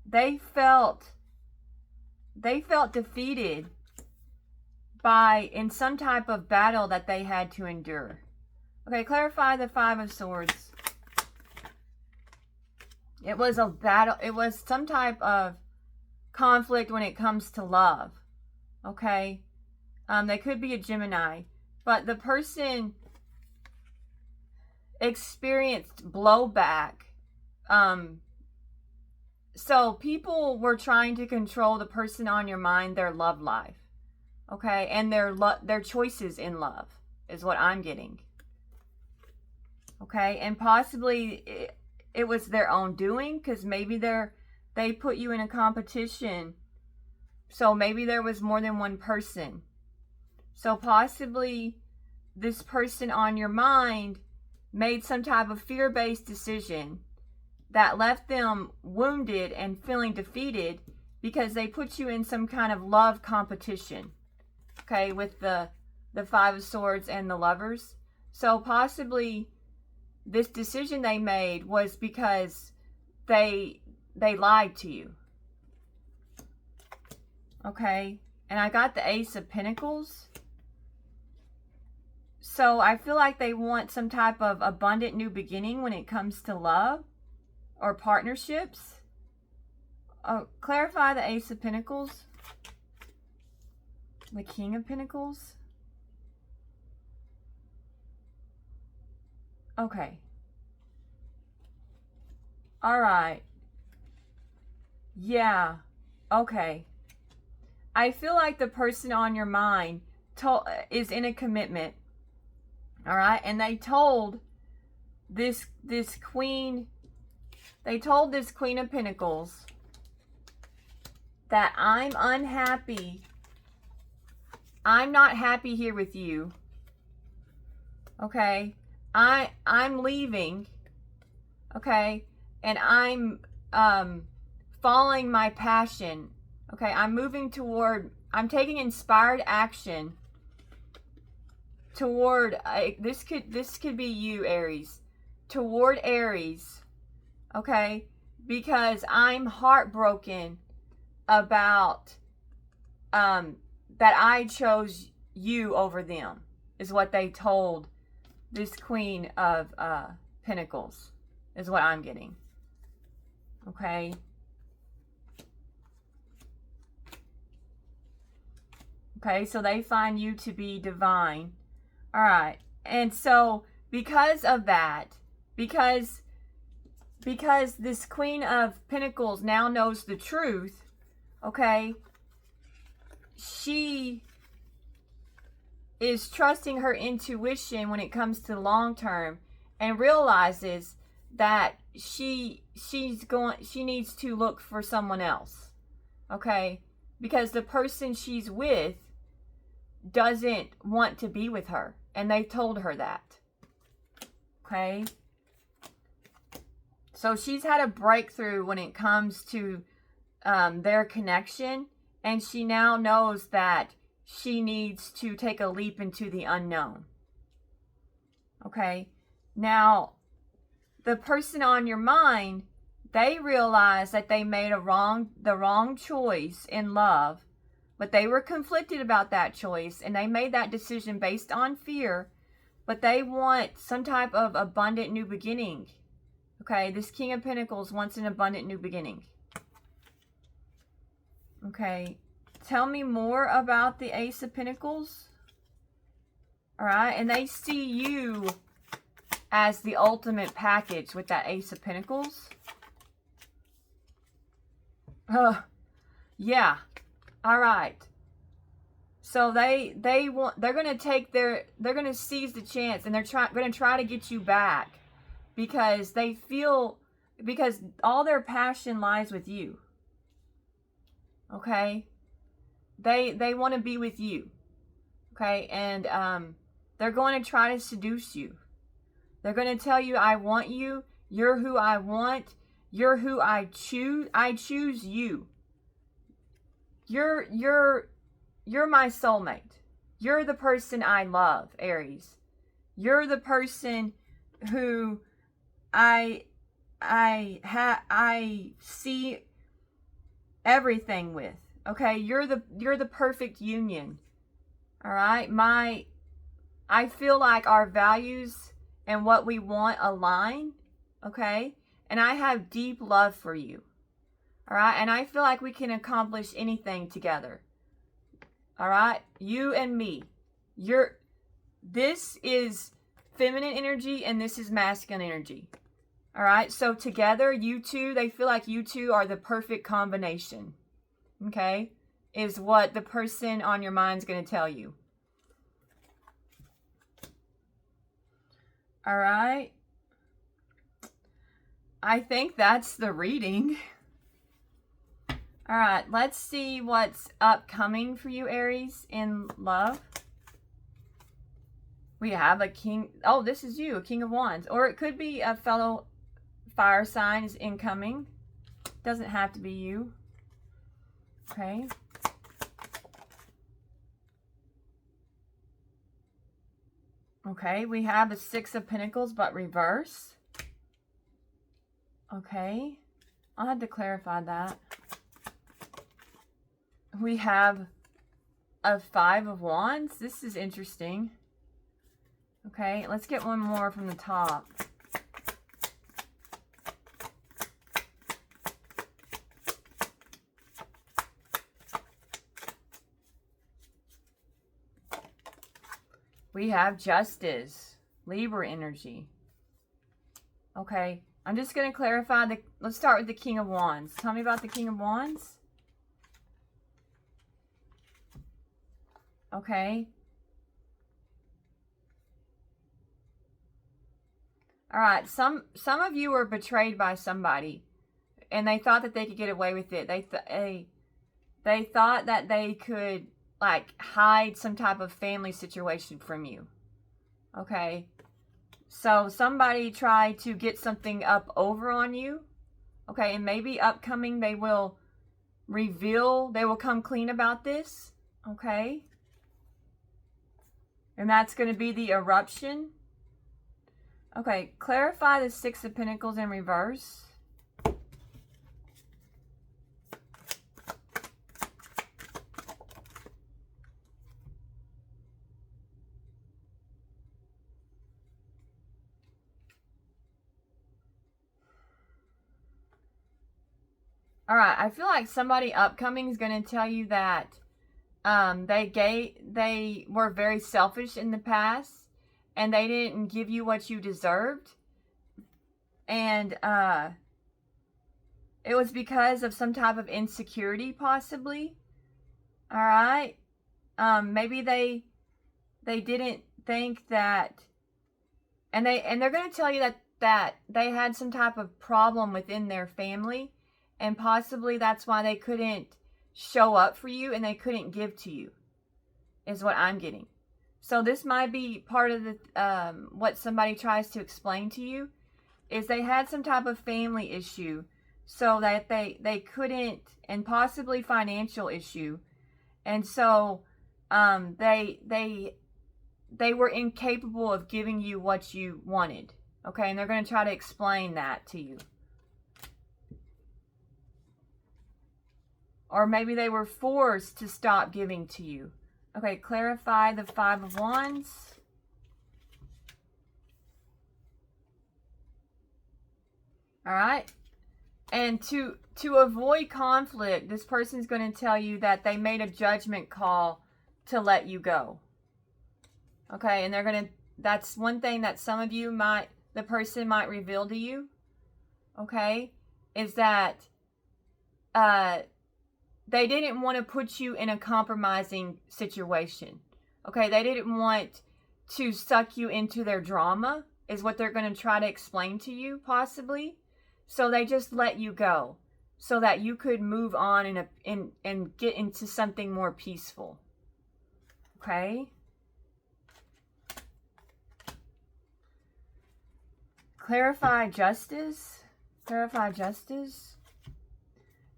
Speaker 1: they felt defeated in some type of battle that they had to endure. Okay, clarify the Five of Swords. It was a battle. It was some type of conflict when it comes to love. Okay, they could be a Gemini, but the person experienced blowback. So people were trying to control the person on your mind, their love life. Okay, and their choices in love is what I'm getting. Okay, and possibly it was their own doing, because maybe they put you in a competition. So maybe there was more than one person. So possibly this person on your mind made some type of fear-based decision that left them wounded and feeling defeated because they put you in some kind of love competition. Okay, with the Five of Swords and the Lovers. So possibly this decision they made was because they they lied to you. Okay, and I got the Ace of Pentacles. So I feel like they want some type of abundant new beginning when it comes to love or partnerships. Oh, clarify the Ace of Pentacles. The King of Pentacles. Okay. All right. Yeah. Okay. I feel like the person on your mind is in a commitment. All right. And they told this queen, they told this Queen of Pentacles that I'm unhappy. I'm not happy here with you. Okay. I'm leaving. Okay. And I'm following my passion. Okay, I'm taking inspired action toward, this could be you, Aries, toward Aries, okay, because I'm heartbroken about, that I chose you over them, is what they told this Queen of Pentacles, is what I'm getting, okay. Okay, so they find you to be divine. All right. And so because of that, because this Queen of Pentacles now knows the truth, okay, she is trusting her intuition when it comes to long term and realizes that she needs to look for someone else. Okay? Because the person she's with doesn't want to be with her, and they told her that. Okay, so she's had a breakthrough when it comes to their connection, and she now knows that she needs to take a leap into the unknown. Okay, now the person on your mind, they realize that they made the wrong choice in love. But they were conflicted about that choice, and they made that decision based on fear. But they want some type of abundant new beginning. Okay, this King of Pentacles wants an abundant new beginning. Okay, tell me more about the Ace of Pentacles. All right, and they see you as the ultimate package with that Ace of Pentacles. Yeah. All right. So they're going to seize the chance, and they're going to try to get you back because because all their passion lies with you. Okay? They want to be with you. Okay? And they're going to try to seduce you. They're going to tell you, I want you. You're who I want. You're who I choose. I choose you. You're my soulmate. You're the person I love, Aries. You're the person who I see everything with. Okay, you're the perfect union. All right, I feel like our values and what we want align. Okay, and I have deep love for you. All right, and I feel like we can accomplish anything together. All right, you and me. This is feminine energy and this is masculine energy. All right, so together, you two, they feel like you two are the perfect combination. Okay, is what the person on your mind's going to tell you. All right. I think that's the reading. All right, let's see what's upcoming for you, Aries, in love. We have a king. Oh, this is you, a King of Wands. Or it could be a fellow fire sign is incoming. Doesn't have to be you. Okay. Okay, we have the Six of Pentacles, but reverse. Okay. I'll have to clarify that. We have a 5 of Wands. This is interesting. Okay, let's get one more from the top. We have Justice, Libra energy. Okay, I'm just going to clarify let's start with the King of Wands. Tell me about the King of Wands. Okay. All right, some of you were betrayed by somebody, and they thought that they could get away with it. They thought that they could like hide some type of family situation from you. Okay? So somebody tried to get something up over on you. Okay, and maybe upcoming they will come clean about this. Okay? And that's going to be the eruption. Okay, clarify the 6 of Pentacles in reverse. All right, I feel like somebody upcoming is going to tell you that they were very selfish in the past. And they didn't give you what you deserved. And it was because of some type of insecurity, possibly. All right. Maybe they didn't think that, and they're going to tell you that they had some type of problem within their family, and possibly that's why they couldn't show up for you and they couldn't give to you, is what I'm getting. So this might be part of the what somebody tries to explain to you, is they had some type of family issue, so that they couldn't, and possibly financial issue, and so they were incapable of giving you what you wanted. Okay, and they're going to try to explain that to you. Or maybe they were forced to stop giving to you. Okay, clarify the 5 of Wands. All right. And to avoid conflict, this person's going to tell you that they made a judgment call to let you go. Okay, and they're going to, that's one thing that some of you the person might reveal to you. Okay, is that they didn't want to put you in a compromising situation. Okay, they didn't want to suck you into their drama, is what they're going to try to explain to you, possibly. So they just let you go so that you could move on and get into something more peaceful. Okay? Clarify justice. Clarify justice.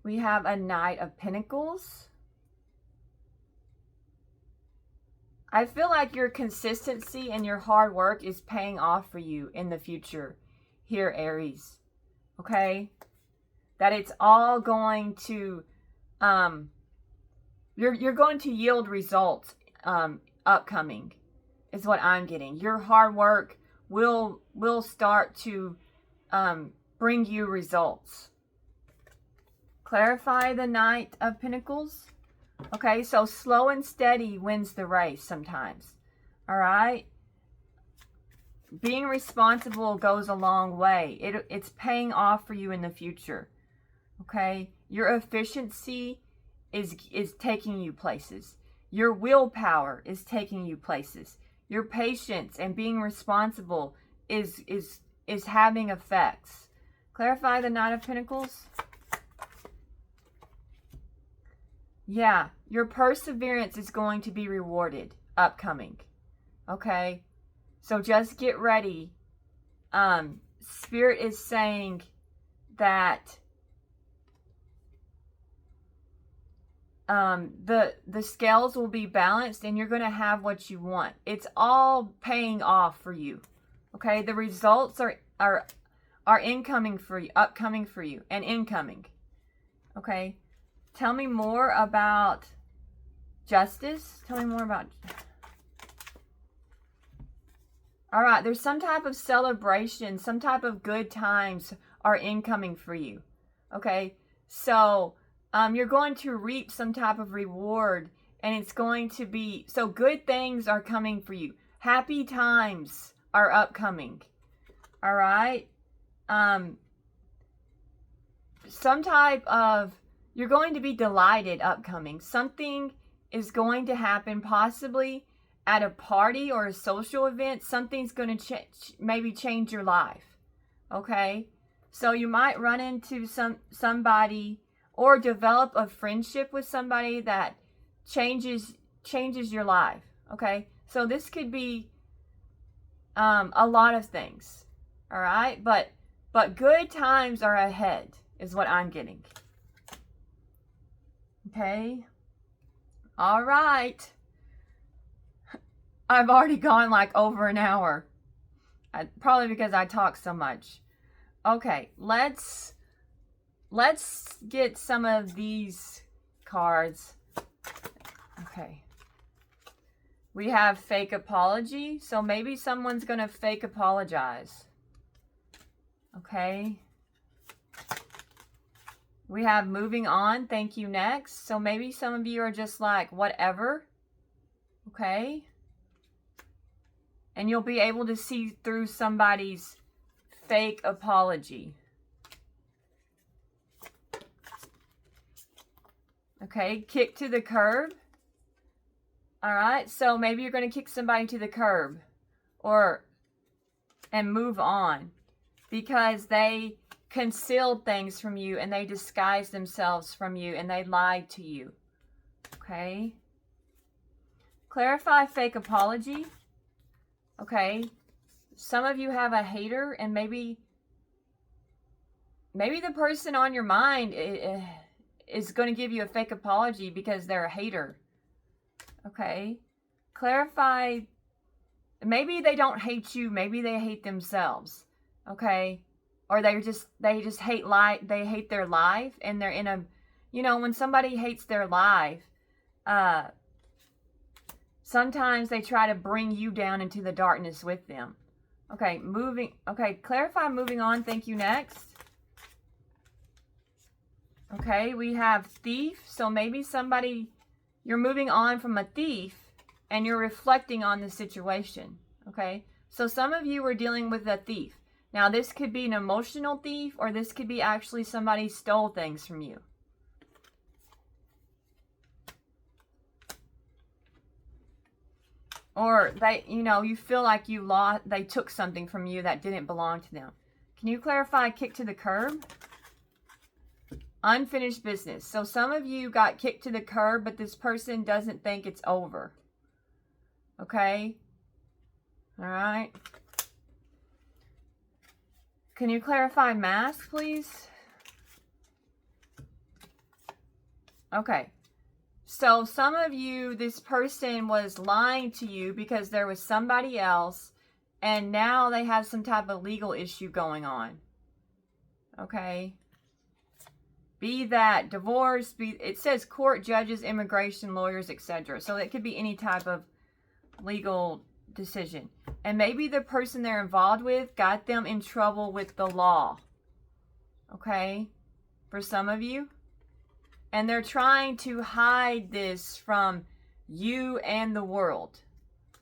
Speaker 1: We have a Knight of Pentacles. I feel like your consistency and your hard work is paying off for you in the future here, Aries. Okay? That it's all going to, you're going to yield results upcoming, is what I'm getting. Your hard work will start to bring you results. Clarify the Knight of Pentacles. Okay, so slow and steady wins the race sometimes. All right? Being responsible goes a long way. It's paying off for you in the future. Okay? Your efficiency is taking you places. Your willpower is taking you places. Your patience and being responsible is having effects. Clarify the Knight of Pentacles. Yeah, your perseverance is going to be rewarded upcoming. Okay? So just get ready. Spirit is saying that the scales will be balanced and you're going to have what you want. It's all paying off for you. Okay? The results are incoming for you, upcoming for you, and incoming. Okay? Tell me more about justice. Tell me more about... All right, there's some type of celebration, some type of good times are incoming for you. Okay? So, you're going to reap some type of reward, and it's going to be... So, good things are coming for you. Happy times are upcoming. All right? Some type of... You're going to be delighted upcoming. Something is going to happen, possibly at a party or a social event. Something's going to maybe change your life. Okay? So you might run into somebody or develop a friendship with somebody that changes your life. Okay? So this could be a lot of things. All right? But good times are ahead is what I'm getting. Okay? All right. I've already gone like over an hour. Probably because I talk so much. Okay, let's get some of these cards. Okay. We have fake apology. So maybe someone's going to fake apologize. Okay. We have moving on. Thank you, next. So maybe some of you are just like, whatever. Okay. And you'll be able to see through somebody's fake apology. Okay, kick to the curb. All right, so maybe you're going to kick somebody to the curb and move on because they concealed things from you and they disguised themselves from you and they lied to you. Okay. Clarify fake apology. Okay. Some of you have a hater and maybe the person on your mind is going to give you a fake apology because they're a hater. Okay. Clarify. Maybe they don't hate you. Maybe they hate themselves. Okay. Or they just hate they hate their life and they're in a, when somebody hates their life, sometimes they try to bring you down into the darkness with them. Okay, clarify moving on. Thank you, next. Okay, we have thief. So maybe you're moving on from a thief and you're reflecting on the situation. Okay, so some of you are dealing with a thief. Now, this could be an emotional thief, or this could be actually somebody stole things from you. Or you feel like they took something from you that didn't belong to them. Can you clarify kick to the curb? Unfinished business. So some of you got kicked to the curb, but this person doesn't think it's over. Okay? All right. Can you clarify mask, please? Okay. So some of you, this person was lying to you because there was somebody else, and now they have some type of legal issue going on. Okay. Be that divorce, it says court, judges, immigration, lawyers, etc. So it could be any type of legal decision. And maybe the person they're involved with got them in trouble with the law. Okay? For some of you. And they're trying to hide this from you and the world.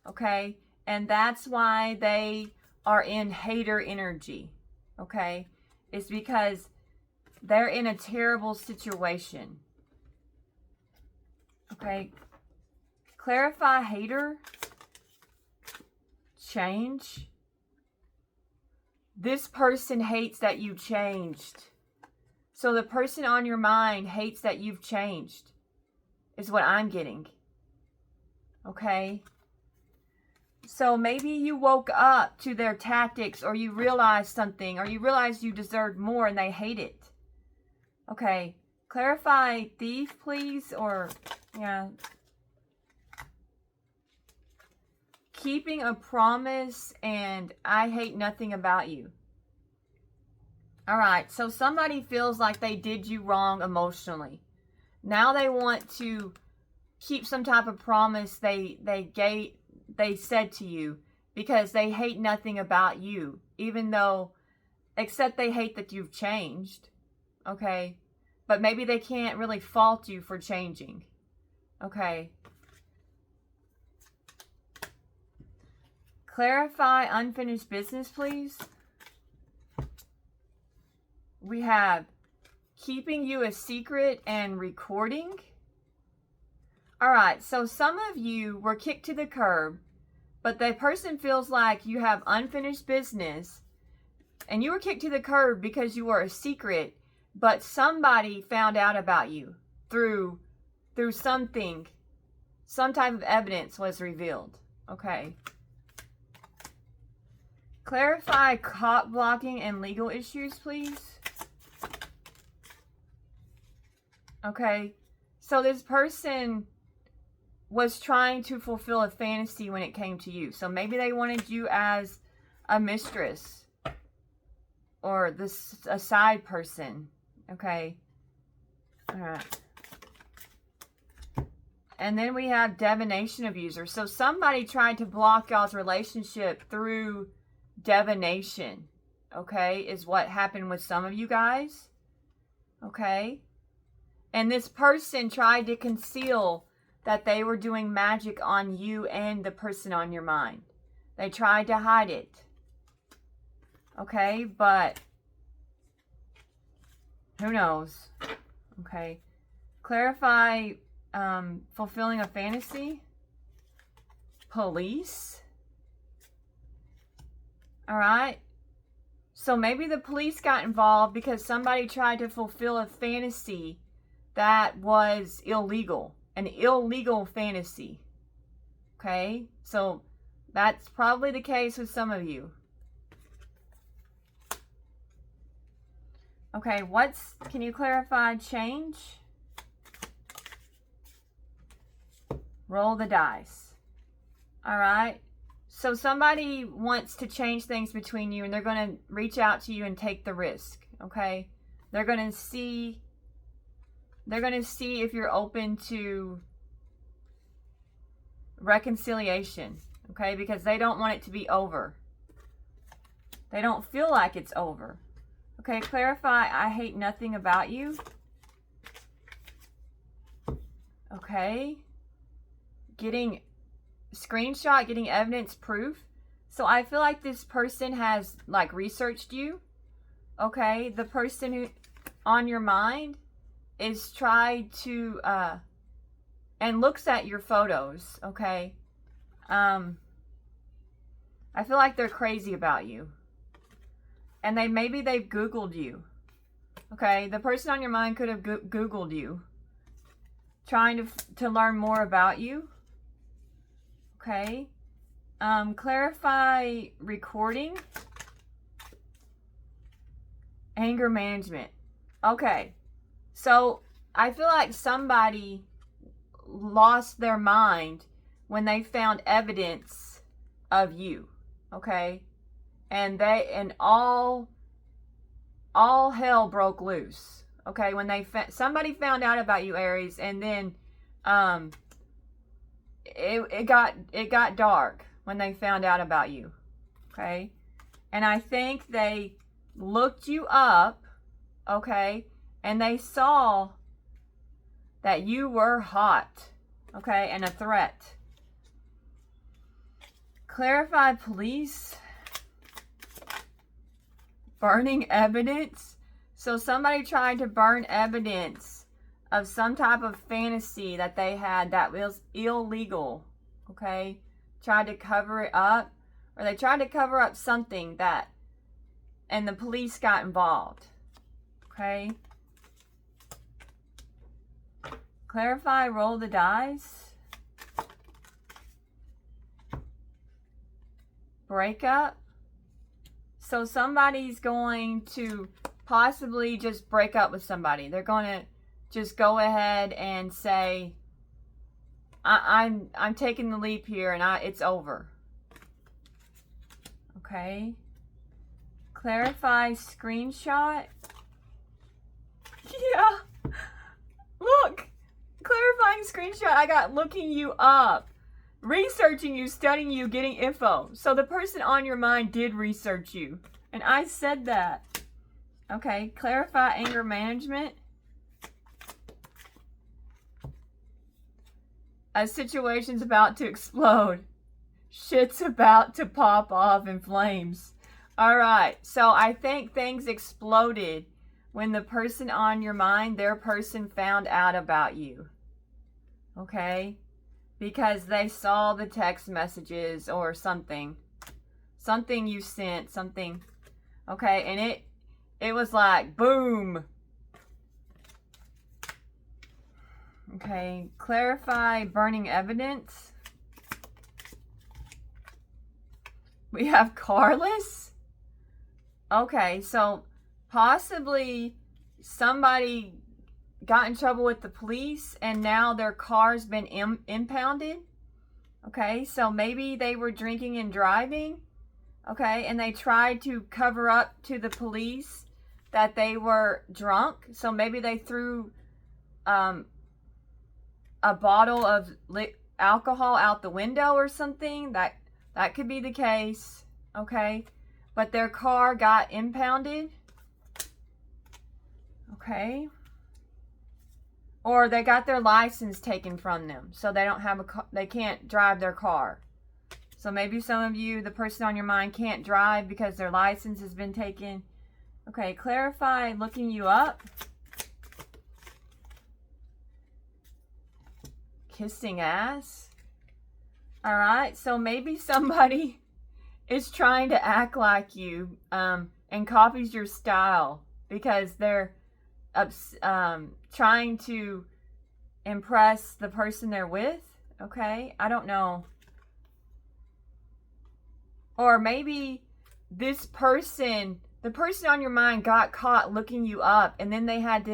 Speaker 1: Okay? And that's why they are in hater energy. Okay? It's because they're in a terrible situation. Okay? Clarify hater. Change. This person hates that you changed. So the person on your mind hates that you've changed. Is what I'm getting. Okay? So maybe you woke up to their tactics, or you realized something, or you realized you deserved more and they hate it. Okay. Clarify thief, please, or, yeah. Keeping a promise and I hate nothing about you. All right, so somebody feels like they did you wrong emotionally. Now they want to keep some type of promise they said to you, because they hate nothing about you, even though, except they hate that you've changed, okay? But maybe they can't really fault you for changing, okay? Clarify unfinished business, please. We have keeping you a secret and recording. All right, so some of you were kicked to the curb, but the person feels like you have unfinished business, and you were kicked to the curb because you were a secret, but somebody found out about you through something, some type of evidence was revealed, okay? Clarify cop blocking and legal issues, please. Okay, so this person was trying to fulfill a fantasy when it came to you. So maybe they wanted you as a mistress or a side person. Okay. All right. And then we have divination abuser. So somebody tried to block y'all's relationship through divination. Okay, is what happened with some of you guys. Okay. And this person tried to conceal that they were doing magic on you and the person on your mind. They tried to hide it. Okay, but who knows? Okay. Clarify fulfilling a fantasy. Police. All right. So maybe the police got involved because somebody tried to fulfill a fantasy that was illegal. An illegal fantasy. Okay? So that's probably the case with some of you. Okay, can you clarify change? Roll the dice. All right? So somebody wants to change things between you, and they're going to reach out to you and take the risk. Okay? They're going to see if you're open to reconciliation, okay? Because they don't want it to be over. They don't feel like it's over. Okay, clarify, I hate nothing about you. Okay. Getting screenshot, getting evidence, proof. So I feel like this person has like researched you. Okay, the person who on your mind is tried to and looks at your photos, okay? I feel like they're crazy about you. And maybe they've Googled you. Okay, the person on your mind could have Googled you, trying to learn more about you. Okay. Clarify recording. Anger management. Okay. So I feel like somebody lost their mind when they found evidence of you. Okay. And all hell broke loose. Okay. When somebody found out about you, Aries, and then it got dark when they found out about you. Okay. And I think they looked you up, okay, and they saw that you were hot, okay, and a threat. Clarify police. Burning evidence. So somebody tried to burn evidence of some type of fantasy that they had that was illegal, okay? Tried to cover it up, or they tried to cover up something and the police got involved, okay? Clarify, roll the dice. Breakup. So somebody's going to possibly just break up with somebody. They're going to just go ahead and say, I'm taking the leap here and it's over. Okay. Clarify screenshot. Yeah. Look. Clarifying screenshot. I got looking you up. Researching you, studying you, getting info. So the person on your mind did research you. And I said that. Okay. Clarify anger management. A situation's about to explode. Shit's about to pop off in flames. Alright, so I think things exploded when the person on your mind, their person found out about you. Okay? Because they saw the text messages or something. Something you sent, something. Okay, and it was like, boom. Okay, clarify burning evidence. We have carless. Okay, so possibly somebody got in trouble with the police and now their car's been impounded. Okay, so maybe they were drinking and driving. Okay, and they tried to cover up to the police that they were drunk. So maybe they threw a bottle of alcohol out the window or something. That could be the case. Okay, but their car got impounded. Okay, or they got their license taken from them, so they don't have a car, they can't drive their car. So maybe some of you, the person on your mind, can't drive because their license has been taken. Okay, clarify looking you up. Kissing ass. Alright, so maybe somebody is trying to act like you and copies your style because they're trying to impress the person they're with. Okay, I don't know. Or maybe this person, the person on your mind, got caught looking you up and then they had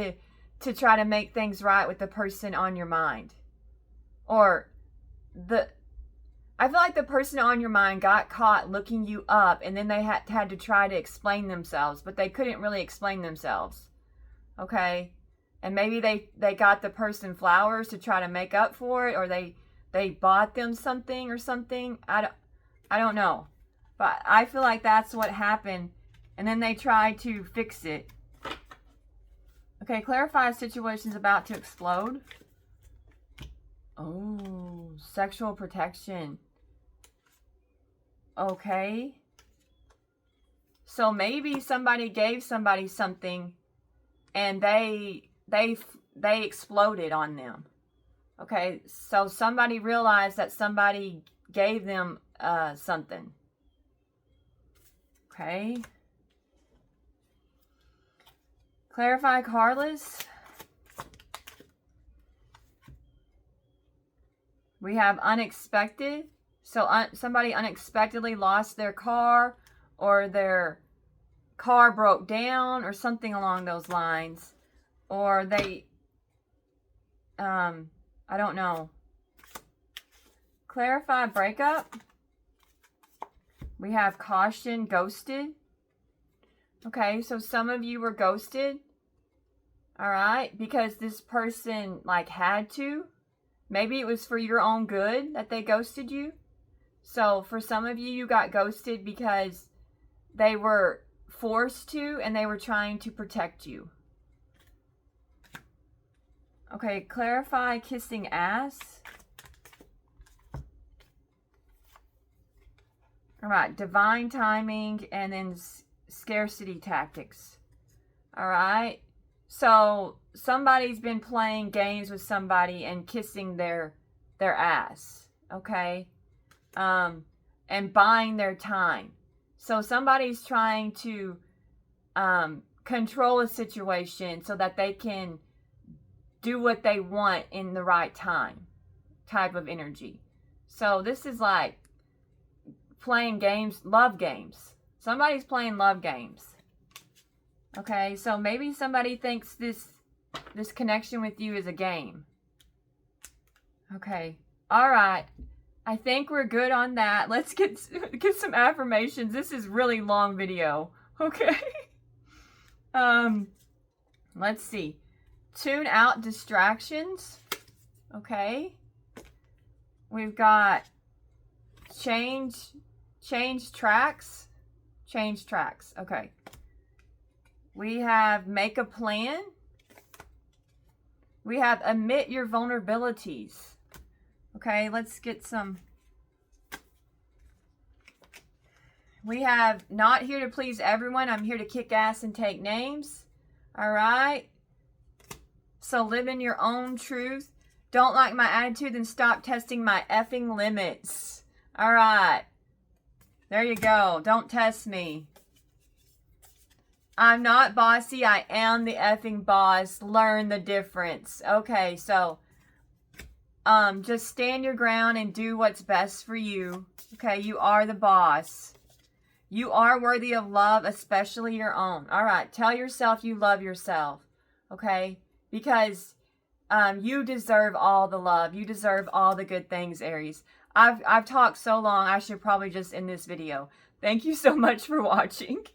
Speaker 1: to try to make things right with the person on your mind. Or I feel like the person on your mind got caught looking you up and then they had to try to explain themselves, but they couldn't really explain themselves. Okay? And maybe they got the person flowers to try to make up for it, or they bought them something or something. I don't know. But I feel like that's what happened. And then they tried to fix it. Okay, clarify situation's about to explode. Oh, sexual protection. Okay. So maybe somebody gave somebody something and they exploded on them. Okay, so somebody realized that somebody gave them something. Okay. Clarify carless. We have unexpected. So somebody unexpectedly lost their car, or their car broke down, or something along those lines. Or they, I don't know. Clarify breakup. We have caution, ghosted. Okay, so some of you were ghosted. Alright, because this person had to. Maybe it was for your own good that they ghosted you. So for some of you, you got ghosted because they were forced to and they were trying to protect you. Okay, clarify kissing ass. Alright, divine timing and then scarcity tactics. Alright, so somebody's been playing games with somebody and kissing their ass. Okay? And buying their time. So somebody's trying to control a situation so that they can do what they want in the right time type of energy. So this is like playing games, love games. Somebody's playing love games. Okay, so maybe somebody thinks this connection with you is a game. Okay, all right. I think we're good on that. Let's get some affirmations. This is really long video. Okay. Let's see. Tune out distractions. Okay. We've got change tracks. Change tracks. Okay. We have make a plan. We have admit your vulnerabilities. Okay, let's get some. We have not here to please everyone. I'm here to kick ass and take names. All right. So live in your own truth. Don't like my attitude, then stop testing my effing limits. All right. There you go. Don't test me. I'm not bossy. I am the effing boss. Learn the difference. Okay, so just stand your ground and do what's best for you. Okay, you are the boss. You are worthy of love, especially your own. All right, tell yourself you love yourself. Okay, because you deserve all the love. You deserve all the good things, Aries. I've talked so long, I should probably just end this video. Thank you so much for watching.